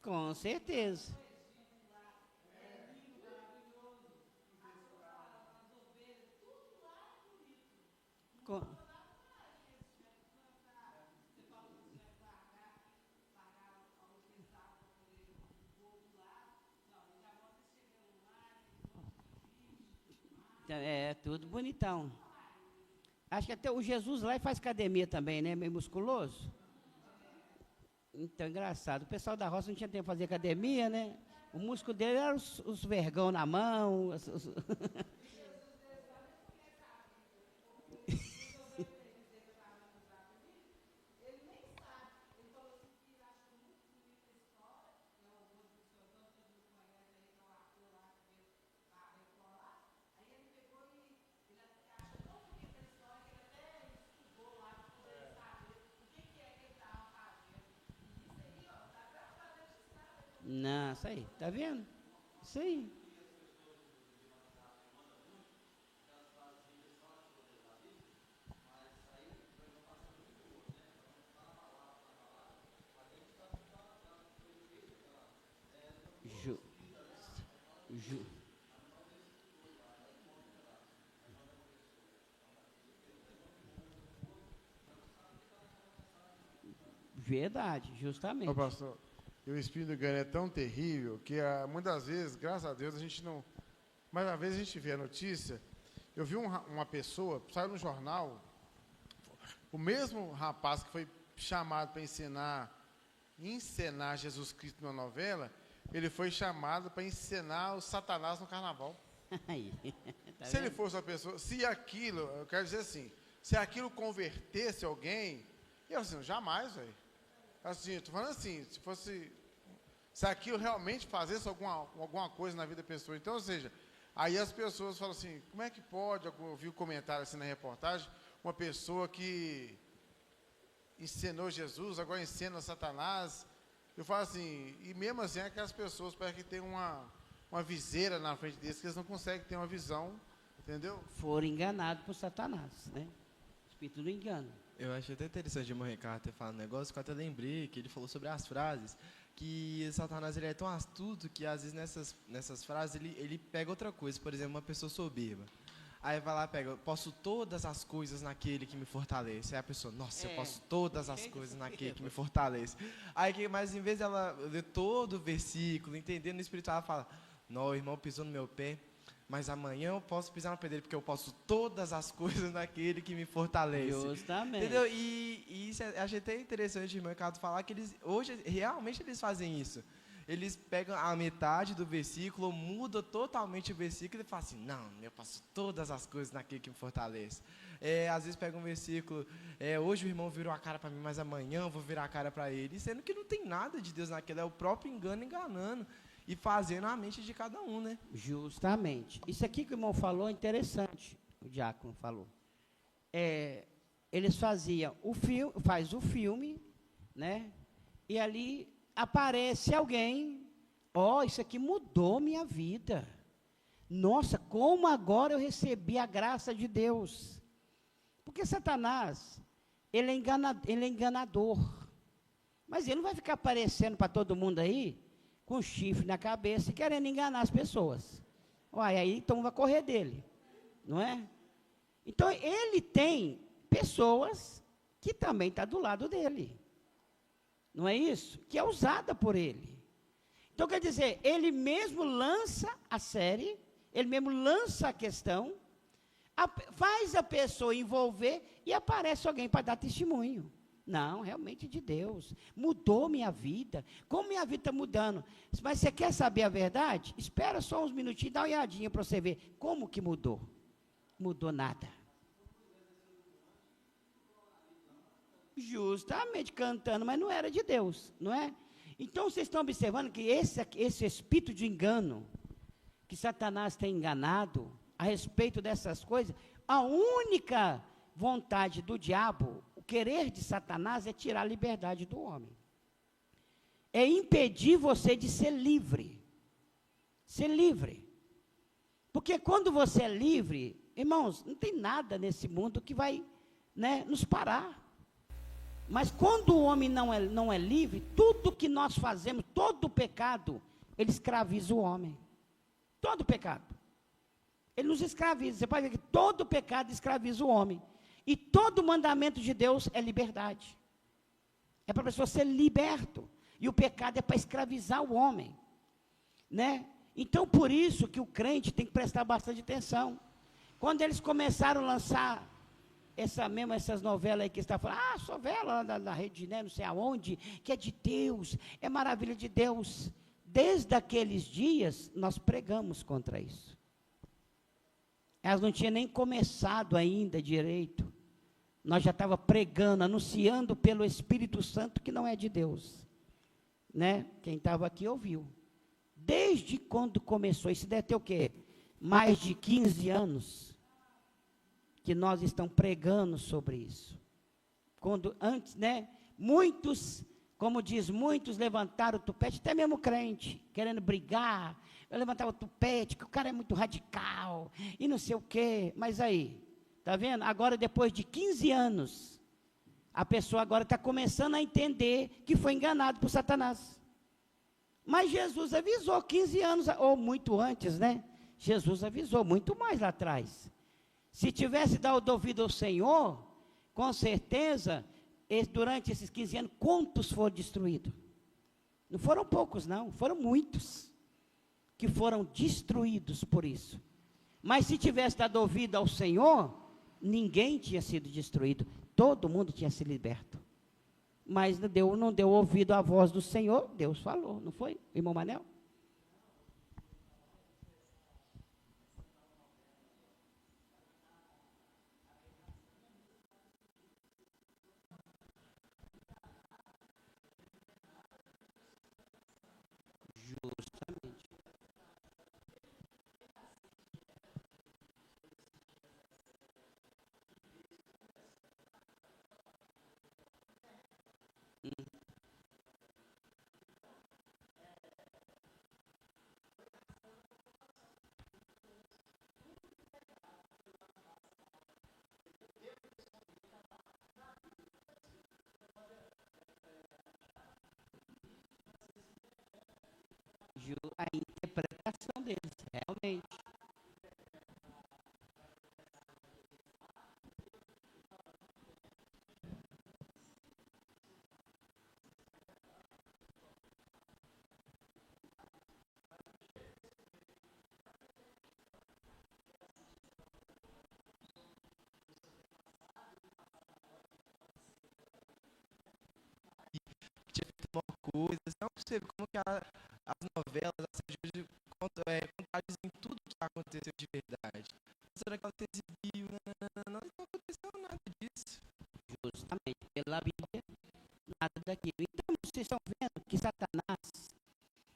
Com certeza. É tudo bonitão. Acho que até o Jesus lá faz academia também, né? Meio musculoso. Então, engraçado. O pessoal da roça não tinha tempo de fazer academia, né? O músculo dele era os vergão na mão. Não, isso aí, tá vendo? Isso aí. Verdade, justamente. Ô, pastor, o espírito engano é tão terrível que muitas vezes, graças a Deus, a gente não... Mas às vezes a gente vê a notícia. Eu vi uma pessoa, saiu no jornal, o mesmo rapaz que foi chamado para encenar Jesus Cristo numa novela, ele foi chamado para encenar o Satanás no carnaval. Aí, tá se vendo? ele fosse uma pessoa, se aquilo, eu quero dizer assim, se aquilo convertesse alguém, eu assim, jamais, velho. Assim, estou falando assim, se aquilo realmente fazesse alguma coisa na vida da pessoa, então, ou seja, aí as pessoas falam assim, como é que pode, eu vi um comentário assim na reportagem, uma pessoa que ensinou Jesus, agora ensina Satanás. Eu falo assim, e mesmo assim, aquelas pessoas parece que tem uma viseira na frente deles, que eles não conseguem ter uma visão, entendeu? Foram enganados por Satanás, né? Espírito do engano. Eu achei até interessante o irmão Ricardo ter falado um negócio que eu até lembrei, que ele falou sobre as frases, que Satanás ele é tão astuto que às vezes nessas frases ele pega outra coisa, por exemplo, uma pessoa soberba. Aí vai lá e pega, eu posso todas as coisas naquele que me fortalece. Aí a pessoa, nossa, eu posso todas as coisas naquele que me fortalece. Aí, mas em vez dela ler todo o versículo, entendendo o espiritual, ela fala, não, o irmão pisou no meu pé, mas amanhã eu posso pisar no pé dele, porque eu posso todas as coisas naquele que me fortalece. Justamente. Entendeu? E isso achei até interessante o irmão Ricardo falar que eles, hoje, realmente eles fazem isso. Eles pegam a metade do versículo, mudam totalmente o versículo e falam assim, não, eu passo todas as coisas naquele que me fortalece. Às vezes pegam um versículo, hoje o irmão virou a cara para mim, mas amanhã eu vou virar a cara para ele. Sendo que não tem nada de Deus naquilo, é o próprio engano enganando e fazendo a mente de cada um, né? Justamente. Isso aqui que o irmão falou é interessante, o diácono falou. Eles faziam faz o filme, né? E ali aparece alguém, isso aqui mudou minha vida. Nossa, como agora eu recebi a graça de Deus. Porque Satanás, ele é enganador. Mas ele não vai ficar aparecendo para todo mundo aí, com chifre na cabeça e querendo enganar as pessoas. Aí então vai correr dele, não é? Então ele tem pessoas que também estão do lado dele. Não é isso? Que é usada por ele. Então, quer dizer, ele mesmo lança a série, ele mesmo lança a questão, faz a pessoa envolver e aparece alguém para dar testemunho. Não, realmente de Deus. Mudou minha vida. Como minha vida está mudando? Mas você quer saber a verdade? Espera só uns minutinhos, dá uma olhadinha para você ver como que mudou. Mudou nada. Justamente cantando, mas não era de Deus, não é? Então vocês estão observando que esse espírito de engano, que Satanás tem enganado a respeito dessas coisas, a única vontade do diabo, o querer de Satanás é tirar a liberdade do homem. É impedir você de ser livre. Ser livre. Porque quando você é livre, irmãos, não tem nada nesse mundo que vai, né, nos parar. Mas quando o homem não é livre, tudo que nós fazemos, todo o pecado, ele escraviza o homem. Todo pecado. Ele nos escraviza. Você pode ver que todo pecado escraviza o homem. E todo mandamento de Deus é liberdade. É para a pessoa ser liberto. E o pecado é para escravizar o homem. Né? Então, por isso que o crente tem que prestar bastante atenção. Quando eles começaram a lançar essas novelas aí que está falando, novela da rede, né, não sei aonde, que é de Deus, é maravilha de Deus. Desde aqueles dias, nós pregamos contra isso. Elas não tinham nem começado ainda direito. Nós já estávamos pregando, anunciando pelo Espírito Santo que não é de Deus. Né? Quem estava aqui ouviu. Desde quando começou, isso deve ter o quê? Mais de 15 anos que nós estamos pregando sobre isso. Quando antes, né, muitos, como diz, muitos levantaram o tupete, até mesmo crente, querendo brigar, eu levantava o tupete, que o cara é muito radical, e não sei o quê, mas aí, tá vendo? Agora, depois de 15 anos, a pessoa agora está começando a entender que foi enganado por Satanás. Mas Jesus avisou 15 anos, ou muito antes, né? Jesus avisou muito mais lá atrás. Se tivesse dado ouvido ao Senhor, com certeza, durante esses 15 anos, quantos foram destruídos? Não foram poucos, não, foram muitos que foram destruídos por isso. Mas se tivesse dado ouvido ao Senhor, ninguém tinha sido destruído, todo mundo tinha se liberto. Mas não deu ouvido à voz do Senhor, Deus falou, não foi, irmão Manel? Justamente. A interpretação deles, realmente. Tinha feito uma coisa. Não é possível como que as novelas, as séries de hoje contabilizam tudo que aconteceu de verdade. Será que ela se exibiu? Não aconteceu nada disso. Justamente pela Bíblia, nada daquilo. Então, vocês estão vendo que Satanás,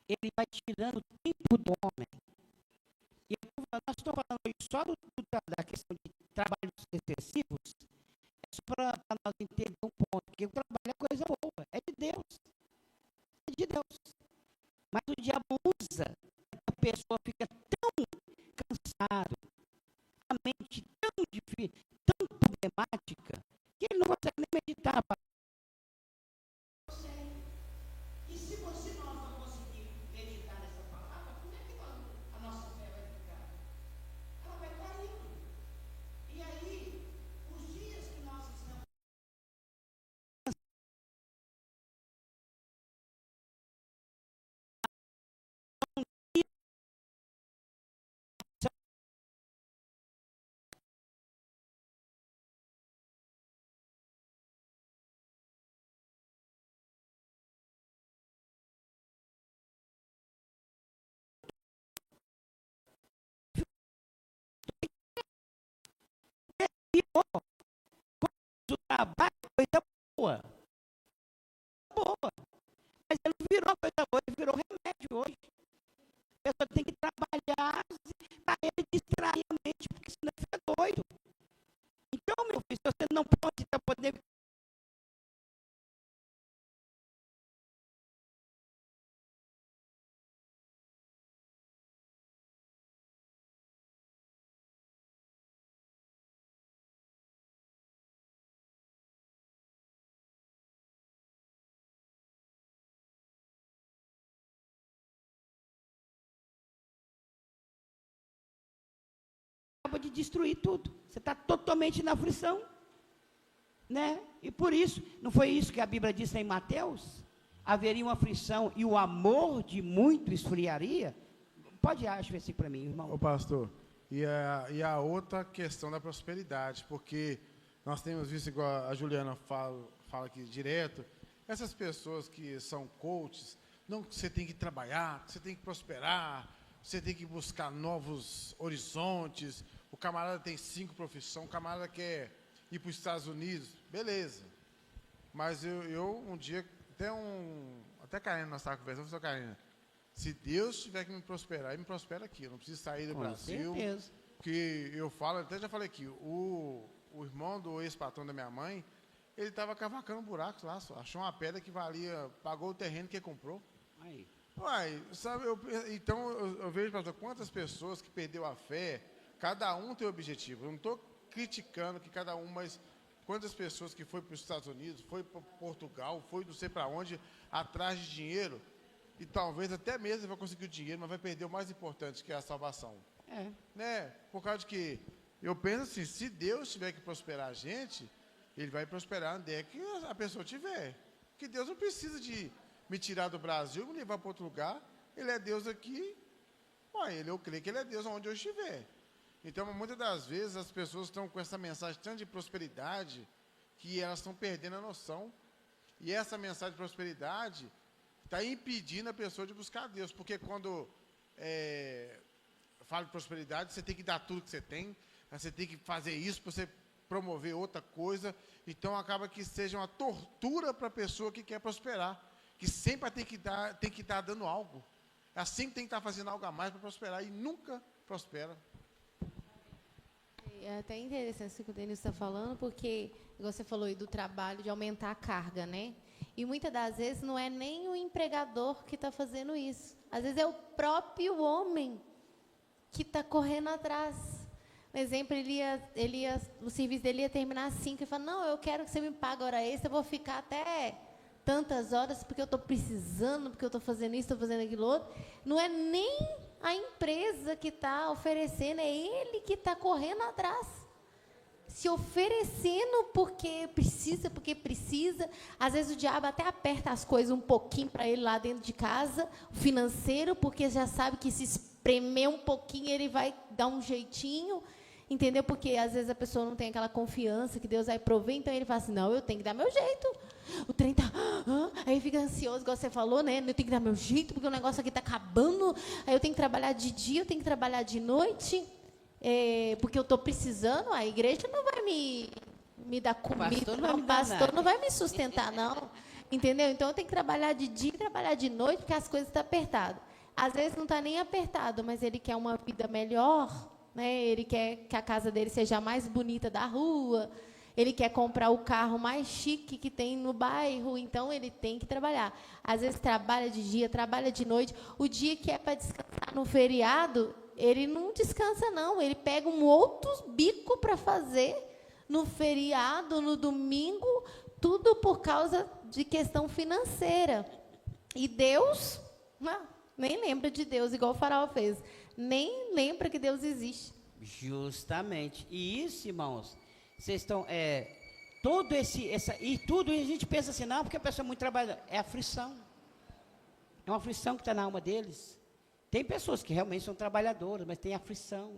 ele vai tirando o tempo do homem. E nós estamos falando hoje só da questão de trabalhos excessivos, é só para nós entender um ponto, porque o trabalho é coisa boa, é de Deus. É de Deus. Mas o diabo usa, a pessoa fica tão cansado, a mente tão difícil, tão problemática, que ele não consegue nem meditar. E se nós não conseguirmos meditar nessa palavra, como é que a nossa fé vai ficar? Ela vai caindo. E aí, os dias que nós estamos o trabalho, coisa boa. Boa. Mas ele não virou coisa boa, ele virou remédio hoje. A pessoa tem que trabalhar para ele distrair a mente, porque senão ele fica doido. Então, meu filho, se você não pode estar podendo. Acaba de destruir tudo. Você está totalmente na aflição. Né? E por isso, não foi isso que a Bíblia disse em Mateus? Haveria uma aflição e o amor de muito esfriaria? Pode achar esse para mim, irmão. Ô pastor, e a outra questão da prosperidade, porque nós temos visto, igual a Juliana fala aqui direto, essas pessoas que são coaches, não que você tem que trabalhar, que você tem que prosperar, você tem que buscar novos horizontes, o camarada tem 5 profissões, o camarada quer ir para os Estados Unidos, beleza. Mas eu um dia, até Karina, nós estávamos conversando, eu falei, Karina, se Deus tiver que me prosperar, ele me prospera aqui, eu não preciso sair do Brasil. Certeza. Porque eu falo, até já falei aqui, o irmão do ex-patrão da minha mãe, ele estava cavacando buracos lá, só, achou uma pedra que valia, pagou o terreno que ele comprou. Aí. Uai, sabe, então eu vejo, pastor, quantas pessoas que perdeu a fé, cada um tem um objetivo. Eu não estou criticando que cada um, mas quantas pessoas que foi para os Estados Unidos, foi para Portugal, foi não sei para onde, atrás de dinheiro, e talvez até mesmo vai conseguir o dinheiro, mas vai perder o mais importante, que é a salvação. É. Né? Por causa de que, eu penso assim, se Deus tiver que prosperar a gente, Ele vai prosperar onde é que a pessoa tiver. Porque Deus não precisa de me tirar do Brasil, me levar para outro lugar. Ele é Deus aqui, eu creio que Ele é Deus onde eu estiver. Então, muitas das vezes, as pessoas estão com essa mensagem tanto de prosperidade, que elas estão perdendo a noção. E essa mensagem de prosperidade está impedindo a pessoa de buscar Deus. Porque quando fala de prosperidade, você tem que dar tudo que você tem, você tem que fazer isso para você promover outra coisa. Então, acaba que seja uma tortura para a pessoa que quer prosperar, que sempre tem que estar dando algo. Ela sempre tem que estar fazendo algo a mais para prosperar e nunca prospera. É até interessante o que o Denis está falando, porque você falou aí do trabalho de aumentar a carga, né? E muitas das vezes não é nem o empregador que está fazendo isso. Às vezes é o próprio homem que está correndo atrás. Por exemplo, o serviço dele ia terminar às 5, ele fala, não, eu quero que você me pague hora extra, eu vou ficar até tantas horas porque eu estou precisando, porque eu estou fazendo isso, estou fazendo aquilo outro. Não é nem a empresa que está oferecendo, é ele que está correndo atrás. Se oferecendo porque precisa. Às vezes o diabo até aperta as coisas um pouquinho para ele lá dentro de casa, o financeiro, porque já sabe que se espremer um pouquinho ele vai dar um jeitinho, entendeu? Porque às vezes a pessoa não tem aquela confiança que Deus vai prover, então ele fala assim, não, eu tenho que dar meu jeito. O trem tá... aí fica ansioso, igual você falou, né? Eu tenho que dar meu jeito, porque o negócio aqui está acabando, aí eu tenho que trabalhar de dia, eu tenho que trabalhar de noite... porque eu estou precisando, a igreja não vai me dar comida, o pastor não vai me sustentar, não. Entendeu? Então, eu tenho que trabalhar de dia e trabalhar de noite, porque as coisas estão apertadas. Às vezes, não está nem apertado, mas ele quer uma vida melhor, né? Ele quer que a casa dele seja a mais bonita da rua, ele quer comprar o carro mais chique que tem no bairro, então, ele tem que trabalhar. Às vezes, trabalha de dia, trabalha de noite. O dia que é para descansar no feriado... ele não descansa, não. Ele pega um outro bico para fazer no feriado, no domingo, tudo por causa de questão financeira. E Deus, nem lembra de Deus, igual o faraó fez. Nem lembra que Deus existe. Justamente. E isso, irmãos, vocês estão... e tudo, e a gente pensa assim, não, porque a pessoa é muito trabalhadora. É aflição. É uma aflição que está na alma deles. Tem pessoas que realmente são trabalhadoras, mas tem aflição.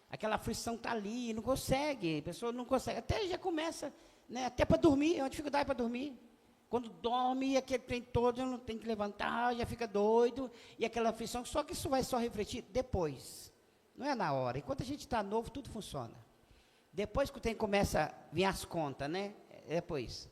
Aquela aflição está ali, não consegue, a pessoa não consegue. Até já começa, né, até para dormir, é uma dificuldade para dormir. Quando dorme, aquele trem todo, não tem que levantar, já fica doido. E aquela aflição, só que isso vai só refletir depois. Não é na hora. Enquanto a gente está novo, tudo funciona. Depois que o trem começa a vir as contas, né? Depois.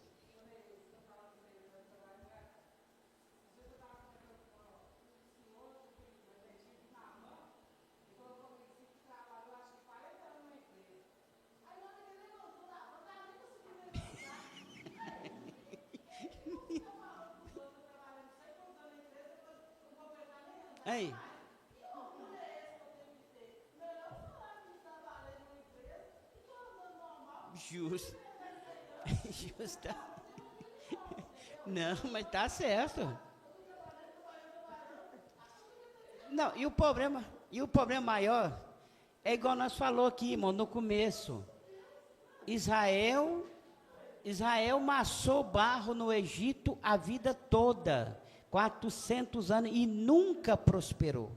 Aí. Justo. Justa. Não, mas tá certo. Não, e o problema maior é igual nós falou aqui, irmão, no começo. Israel massou barro no Egito a vida toda. 400 anos e nunca prosperou.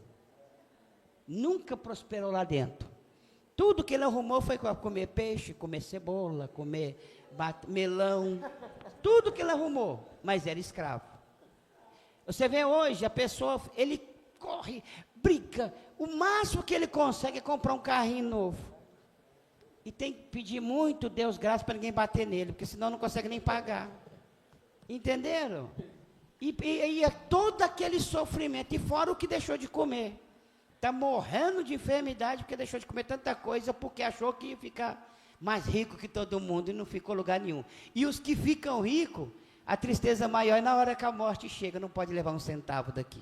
Nunca prosperou lá dentro. Tudo que ele arrumou foi comer peixe, comer cebola, comer melão. Tudo que ele arrumou, mas era escravo. Você vê hoje, a pessoa, ele corre, briga. O máximo que ele consegue é comprar um carrinho novo. E tem que pedir muito Deus graças para ninguém bater nele, porque senão não consegue nem pagar. Entenderam? E é todo aquele sofrimento, e fora o que deixou de comer. Está morrendo de enfermidade porque deixou de comer tanta coisa, porque achou que ia ficar mais rico que todo mundo e não ficou em lugar nenhum. E os que ficam ricos, a tristeza maior é na hora que a morte chega, não pode levar um centavo daqui.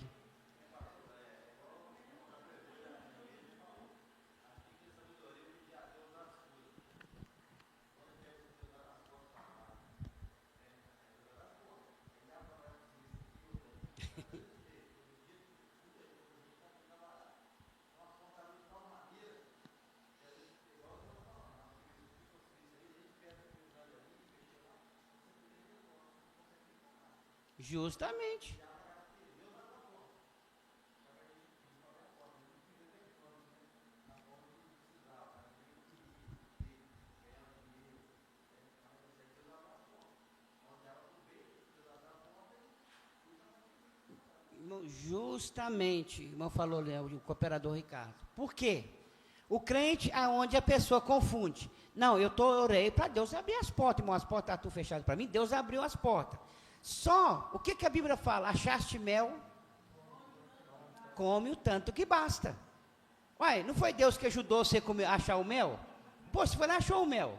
Justamente. Justamente, irmão falou, o cooperador Ricardo. Por quê? O crente é onde a pessoa confunde. Não, eu orei para Deus abrir as portas, irmão, as portas estão fechadas para mim, Deus abriu as portas. Só, o que a Bíblia fala? Achaste mel, come o tanto que basta. Uai, não foi Deus que ajudou você a achar o mel? Pô, você foi lá, achou o mel.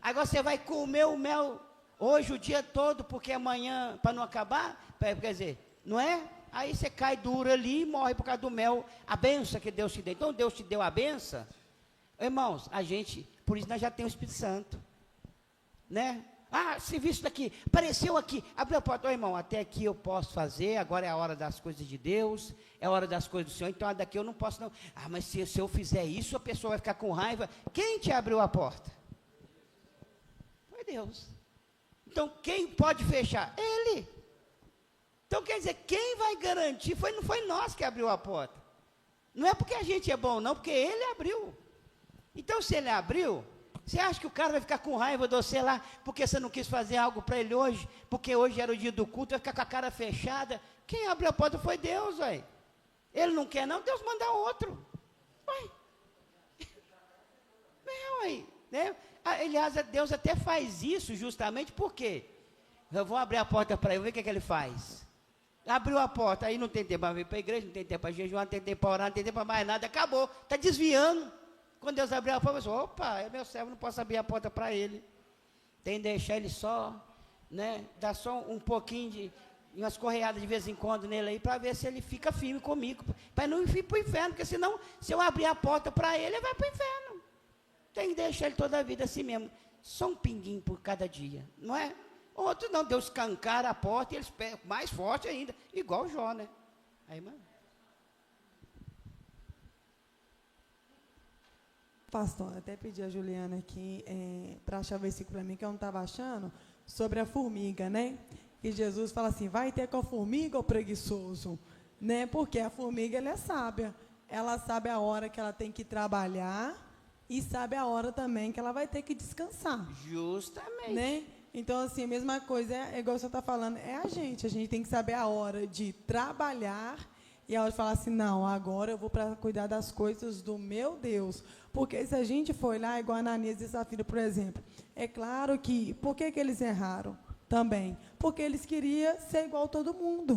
Agora você vai comer o mel hoje o dia todo, porque amanhã, para não acabar, quer dizer, não é? Aí você cai duro ali e morre por causa do mel, a benção que Deus te deu. Então Deus te deu a benção. Irmãos, a gente, por isso nós já temos o Espírito Santo, né? Ah, serviço daqui, apareceu aqui, abriu a porta. Ô, irmão, até aqui eu posso fazer, agora é a hora das coisas de Deus, é a hora das coisas do Senhor, então daqui eu não posso não. Ah, mas se eu fizer isso, a pessoa vai ficar com raiva. Quem te abriu a porta? Foi Deus. Então, quem pode fechar? Ele. Então, quer dizer, quem vai garantir? Não foi nós que abriu a porta. Não é porque a gente é bom, não, porque ele abriu. Então, se ele abriu, você acha que o cara vai ficar com raiva de você lá, porque você não quis fazer algo para ele hoje, porque hoje era o dia do culto, vai ficar com a cara fechada? Quem abriu a porta foi Deus, ué. Ele não quer não, Deus manda outro. Ué. Ué, né? Aliás, Deus até faz isso justamente porque eu vou abrir a porta para ele, ver o que ele faz. Abriu a porta, aí não tem tempo para vir para a igreja, não tem tempo para jejuar, não tem tempo para orar, não tem tempo para mais nada, acabou, está desviando. Quando Deus abriu a porta, eu falei, opa, é meu servo, não posso abrir a porta para ele. Tem que deixar ele só, né? Dar só um pouquinho de, umas correadas de vez em quando nele aí, para ver se ele fica firme comigo, para não ir para o inferno, porque senão, se eu abrir a porta para ele, ele vai para o inferno. Tem que deixar ele toda a vida assim mesmo, só um pinguinho por cada dia, não é? Outro não, Deus escancara a porta e eles pegam mais forte ainda, igual Jó, né? Aí, mano. Pastor, até pedi a Juliana aqui para achar o versículo para mim, que eu não estava achando, sobre a formiga, né? E Jesus fala assim, vai ter com a formiga, ô preguiçoso, né? Porque a formiga, ela é sábia. Ela sabe a hora que ela tem que trabalhar e sabe a hora também que ela vai ter que descansar. Justamente. Né? Então, assim, a mesma coisa, é igual você está falando, é a gente tem que saber a hora de trabalhar e a hora de falar assim, não, agora eu vou para cuidar das coisas do meu Deus. Porque se a gente for lá, igual Ananias e Safira, por exemplo, é claro que, por que eles erraram também? Porque eles queriam ser igual a todo mundo.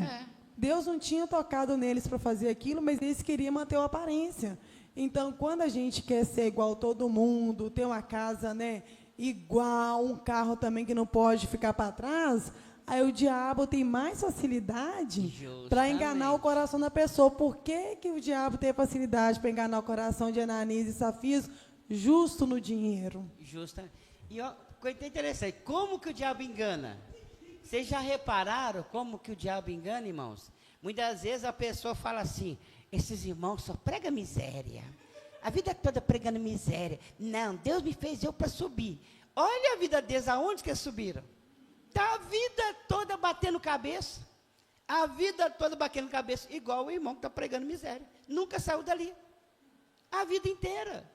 Deus não tinha tocado neles para fazer aquilo, mas eles queriam manter a aparência. Então, quando a gente quer ser igual a todo mundo, ter uma casa, né, igual, um carro também que não pode ficar para trás, aí o diabo tem mais facilidade para enganar o coração da pessoa. Por que o diabo tem facilidade para enganar o coração de Ananias e Safira? Justo no dinheiro. Justo. E ó, coisa interessante, como que o diabo engana? Vocês já repararam como que o diabo engana, irmãos? Muitas vezes a pessoa fala assim, esses irmãos só pregam miséria. A vida toda pregando miséria. Não, Deus me fez eu para subir. Olha a vida deles, aonde que eles subiram? Está a vida toda batendo cabeça. A vida toda batendo cabeça, igual o irmão que está pregando miséria. Nunca saiu dali. A vida inteira.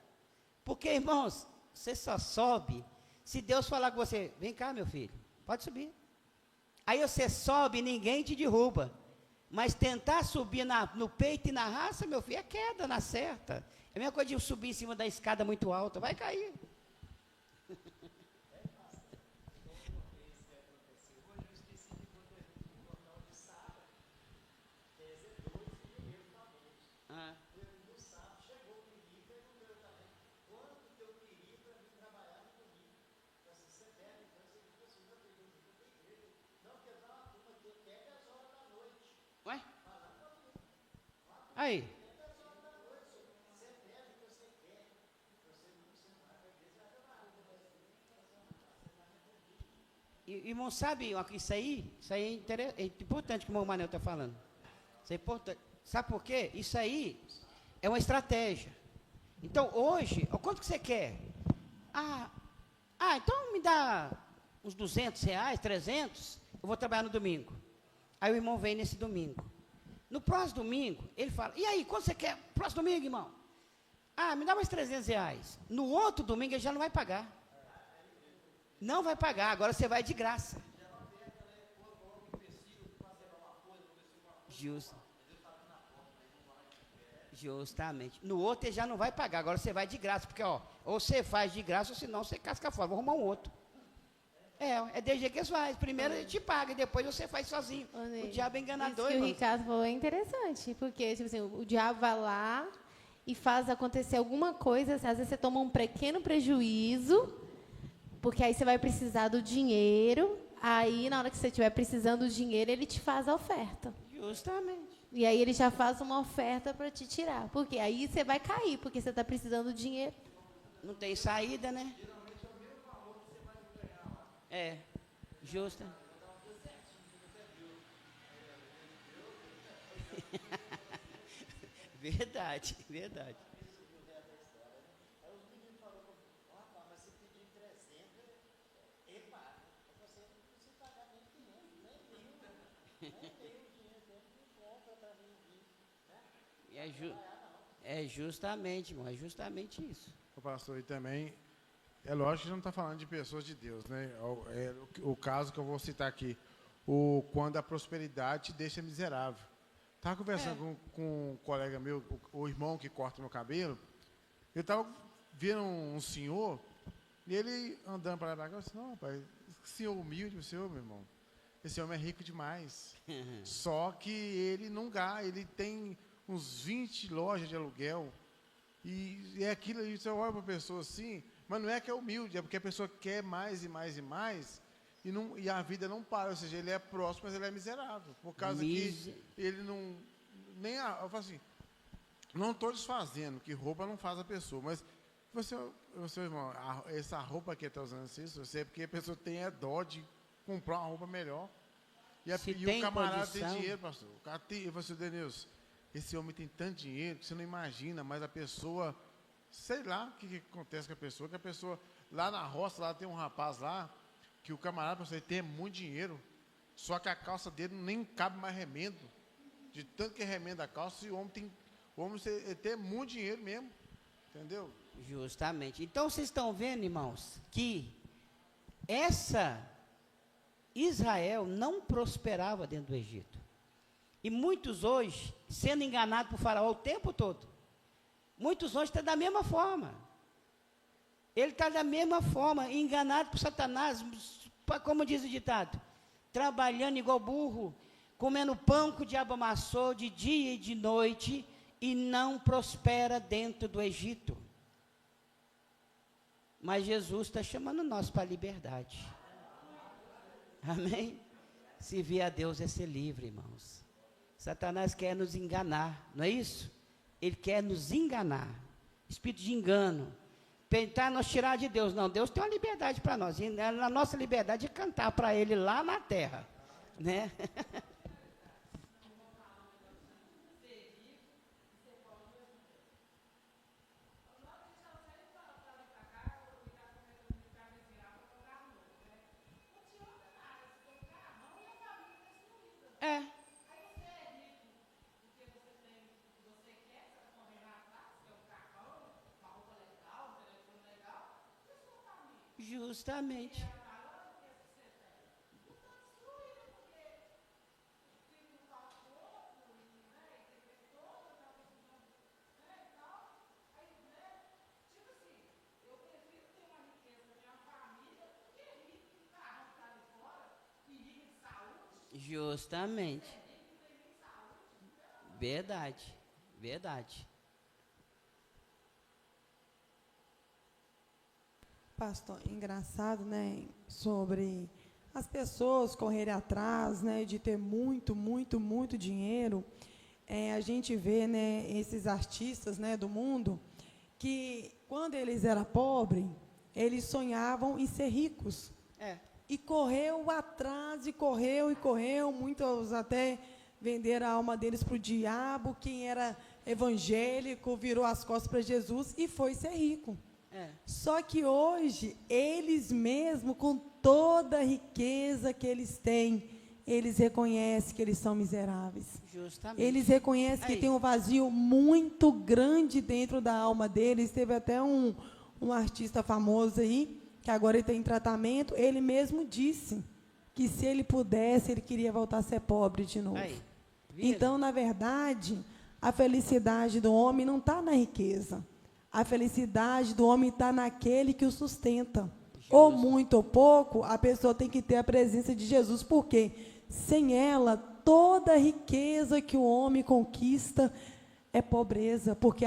Porque, irmãos, você só sobe se Deus falar com você, vem cá, meu filho, pode subir. Aí você sobe e ninguém te derruba. Mas tentar subir no peito e na raça, meu filho, é queda na certa. É a mesma coisa de eu subir em cima da escada muito alta, vai cair. Ué? Aí. Irmão, sabe isso aí é importante que o irmão Manel está falando. Isso é importante. Sabe por quê? Isso aí é uma estratégia. Então, hoje, quanto que você quer? Então me dá uns R$200, 300, eu vou trabalhar no domingo. Aí o irmão vem nesse domingo. No próximo domingo, ele fala, e aí, quanto você quer? Próximo domingo, irmão? Me dá mais R$300. No outro domingo, ele já não vai pagar. Não vai pagar, agora você vai de graça. Justamente. No outro ele já não vai pagar, agora você vai de graça, porque ou você faz de graça, ou senão você casca fora, vou arrumar um outro. É desse jeito que eles fazem. Primeiro ele te paga, e depois você faz sozinho. O diabo é enganador. Isso que o Ricardo falou é interessante, porque tipo assim, o diabo vai lá e faz acontecer alguma coisa, às vezes você toma um pequeno prejuízo, porque aí você vai precisar do dinheiro, aí na hora que você estiver precisando do dinheiro, ele te faz a oferta. Justamente. E aí ele já faz uma oferta para te tirar, porque aí você vai cair, porque você está precisando do dinheiro. Não tem saída, né? Justa. Verdade, verdade. É justamente, irmão, é justamente isso. O pastor, e também, é lógico que não está falando de pessoas de Deus, né? O caso que eu vou citar aqui, quando a prosperidade te deixa miserável. Estava conversando com um colega meu, o irmão que corta meu cabelo, eu estava vendo um senhor, e ele andando para lá e para cá, eu disse, não, rapaz, senhor humilde, o senhor, meu irmão, esse homem é rico demais. Só que ele não ganha, ele tem uns 20 lojas de aluguel, e é aquilo aí, você olha para a pessoa assim, mas não é que é humilde, é porque a pessoa quer mais e mais e mais, e a vida não para, ou seja, ele é próximo, mas ele é miserável, por causa que ele não, eu falo assim, não estou desfazendo, que roupa não faz a pessoa, mas você irmão, essa roupa que está usando assim, você é porque a pessoa tem dó de comprar uma roupa melhor, e o camarada tem dinheiro, pastor, o cara tem, eu falo assim, Denilson, esse homem tem tanto dinheiro que você não imagina, mas a pessoa, sei lá o que acontece com a pessoa, que a pessoa, lá na roça, lá tem um rapaz lá, que o camarada, ele tem muito dinheiro, só que a calça dele nem cabe mais remendo, de tanto que remenda a calça, e o homem tem muito dinheiro mesmo, entendeu? Justamente. Então, vocês estão vendo, irmãos, que Israel não prosperava dentro do Egito. E muitos hoje, sendo enganados por Faraó o tempo todo, muitos hoje estão da mesma forma. Ele está da mesma forma, enganado por Satanás, como diz o ditado, trabalhando igual burro, comendo pão que o diabo amassou de dia e de noite, e não prospera dentro do Egito. Mas Jesus está chamando nós para a liberdade. Amém? Servir a Deus é ser livre, irmãos. Satanás quer nos enganar, não é isso? Ele quer nos enganar. Espírito de engano. Tentar nos tirar de Deus. Não, Deus tem uma liberdade para nós. E a nossa liberdade é cantar para Ele lá na terra. Né? É. Justamente. Justamente. Verdade. Verdade. Pastor, engraçado, né, sobre as pessoas correrem atrás, né, de ter muito, muito, muito dinheiro. A gente vê, né, esses artistas, né, do mundo, que quando eles eram pobres, eles sonhavam em ser ricos. E correu atrás, e correu, muitos até venderam a alma deles para o diabo, quem era evangélico virou as costas para Jesus e foi ser rico. Só que hoje, eles mesmos, com toda a riqueza que eles têm, eles reconhecem que eles são miseráveis. Justamente. Eles reconhecem que tem um vazio muito grande dentro da alma deles. Teve até um artista famoso aí, que agora ele está em tratamento, ele mesmo disse que se ele pudesse, ele queria voltar a ser pobre de novo. Então, na verdade, a felicidade do homem não está na riqueza. A felicidade do homem está naquele que o sustenta. Ou muito ou pouco, a pessoa tem que ter a presença de Jesus, porque sem ela, toda a riqueza que o homem conquista é pobreza, porque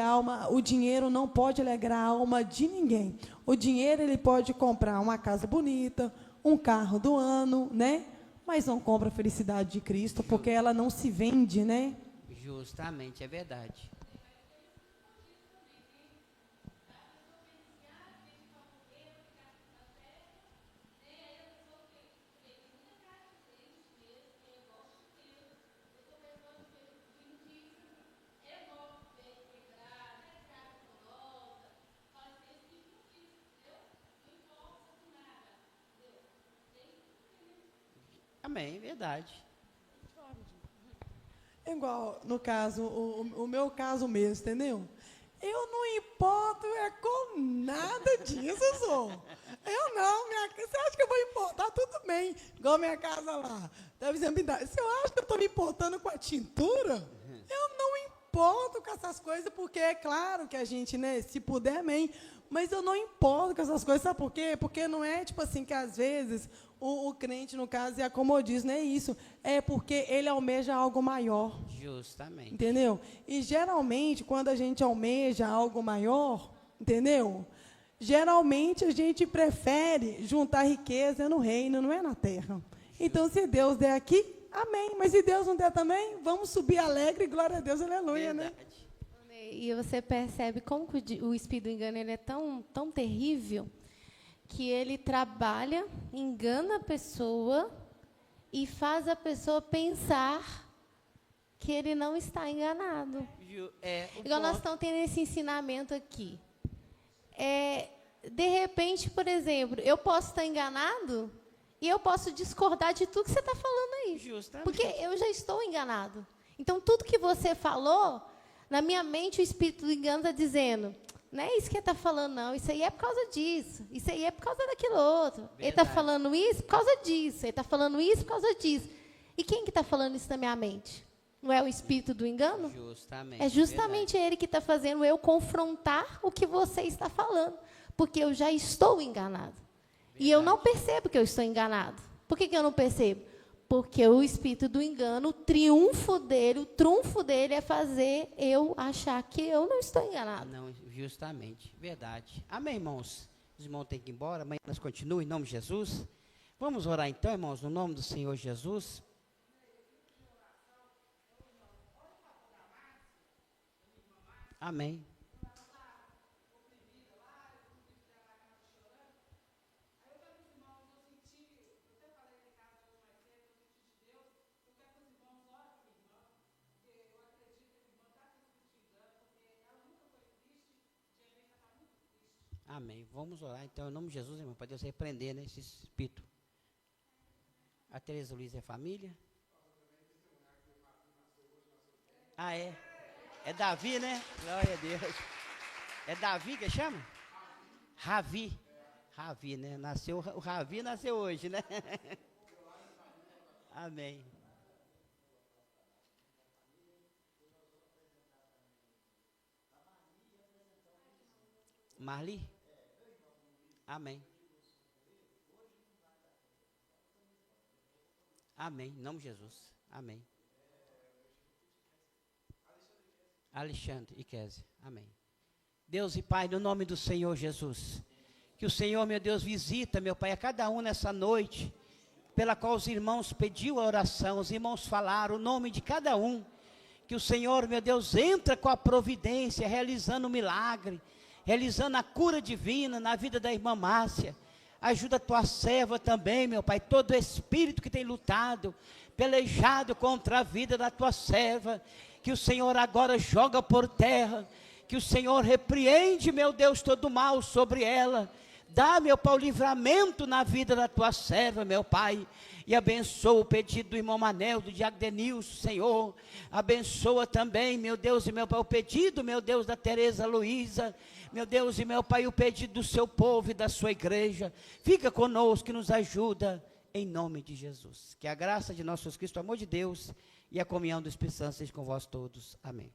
o dinheiro não pode alegrar a alma de ninguém. O dinheiro ele pode comprar uma casa bonita, um carro do ano, né? Mas não compra a felicidade de Cristo, porque ela não se vende, né? Justamente, é verdade. Amém, verdade. Igual, no caso, o meu caso mesmo, entendeu? Eu não importo com nada disso, sou. Eu não, você acha que eu vou importar? Tudo bem, igual minha casa lá. Deve ser, se eu acho que eu estou me importando com a tintura, eu não importo com essas coisas, porque é claro que a gente, né, se puder, amém. Mas eu não importo com essas coisas, sabe por quê? Porque não é tipo assim que às vezes o crente, no caso, é acomodismo, não é isso. É porque ele almeja algo maior. Justamente. Entendeu? E geralmente, quando a gente almeja algo maior, entendeu? Geralmente a gente prefere juntar riqueza no reino, não é na terra. Então, se Deus der aqui, amém. Mas se Deus não der também, vamos subir alegre, glória a Deus, aleluia, verdade. né? E você percebe como que o espírito do engano ele é tão terrível que ele trabalha, engana a pessoa e faz a pessoa pensar que ele não está enganado. Igual nós estamos tendo esse ensinamento aqui. De repente, por exemplo, eu posso estar enganado e eu posso discordar de tudo que você está falando aí. Justamente. Porque eu já estou enganado. Então, tudo que você falou, na minha mente, o espírito do engano está dizendo, não é isso que ele está falando, não. Isso aí é por causa disso. Isso aí é por causa daquilo outro. Verdade. Ele está falando isso por causa disso. Ele está falando isso por causa disso. E quem que está falando isso na minha mente? Não é o espírito do engano? Justamente. É justamente verdade. Ele que está fazendo eu confrontar o que você está falando. Porque eu já estou enganado. Verdade. E eu não percebo que eu estou enganado. Por que eu não percebo? Porque o espírito do engano, o trunfo dele é fazer eu achar que eu não estou enganado. Não, justamente, verdade. Amém, irmãos? Os irmãos têm que ir embora, amanhã nós continuamos em nome de Jesus. Vamos orar então, irmãos, no nome do Senhor Jesus. Amém. Amém. Vamos orar então em nome de Jesus, irmão, para Deus repreender, né, esse espírito. A Tereza Luiz é família? Ah, é? É Davi, né? Glória a Deus. É Davi que chama? Ravi. Ravi, né? O Ravi nasceu hoje, né? Amém. Marli? Amém. Amém. Em nome de Jesus. Amém. Alexandre e Kézia. Amém. Deus e Pai, no nome do Senhor Jesus, que o Senhor, meu Deus, visita, meu Pai, a cada um nessa noite, pela qual os irmãos pediu a oração, os irmãos falaram o nome de cada um, que o Senhor, meu Deus, entra com a providência, realizando o milagre, realizando a cura divina na vida da irmã Márcia. Ajuda a tua serva também, meu Pai, todo espírito que tem lutado, pelejado contra a vida da tua serva, que o Senhor agora joga por terra, que o Senhor repreende, meu Deus, todo mal sobre ela. Dá, meu Pai, o livramento na vida da tua serva, meu Pai, e abençoa o pedido do irmão Manel, do Diácono Denilson, Senhor. Abençoa também, meu Deus e meu Pai, o pedido, meu Deus, da Tereza Luísa, meu Deus e meu Pai, o pedido do seu povo e da sua igreja. Fica conosco, que nos ajuda, em nome de Jesus. Que a graça de nosso Jesus Cristo, o amor de Deus e a comunhão do Espírito Santo seja com vós todos. Amém.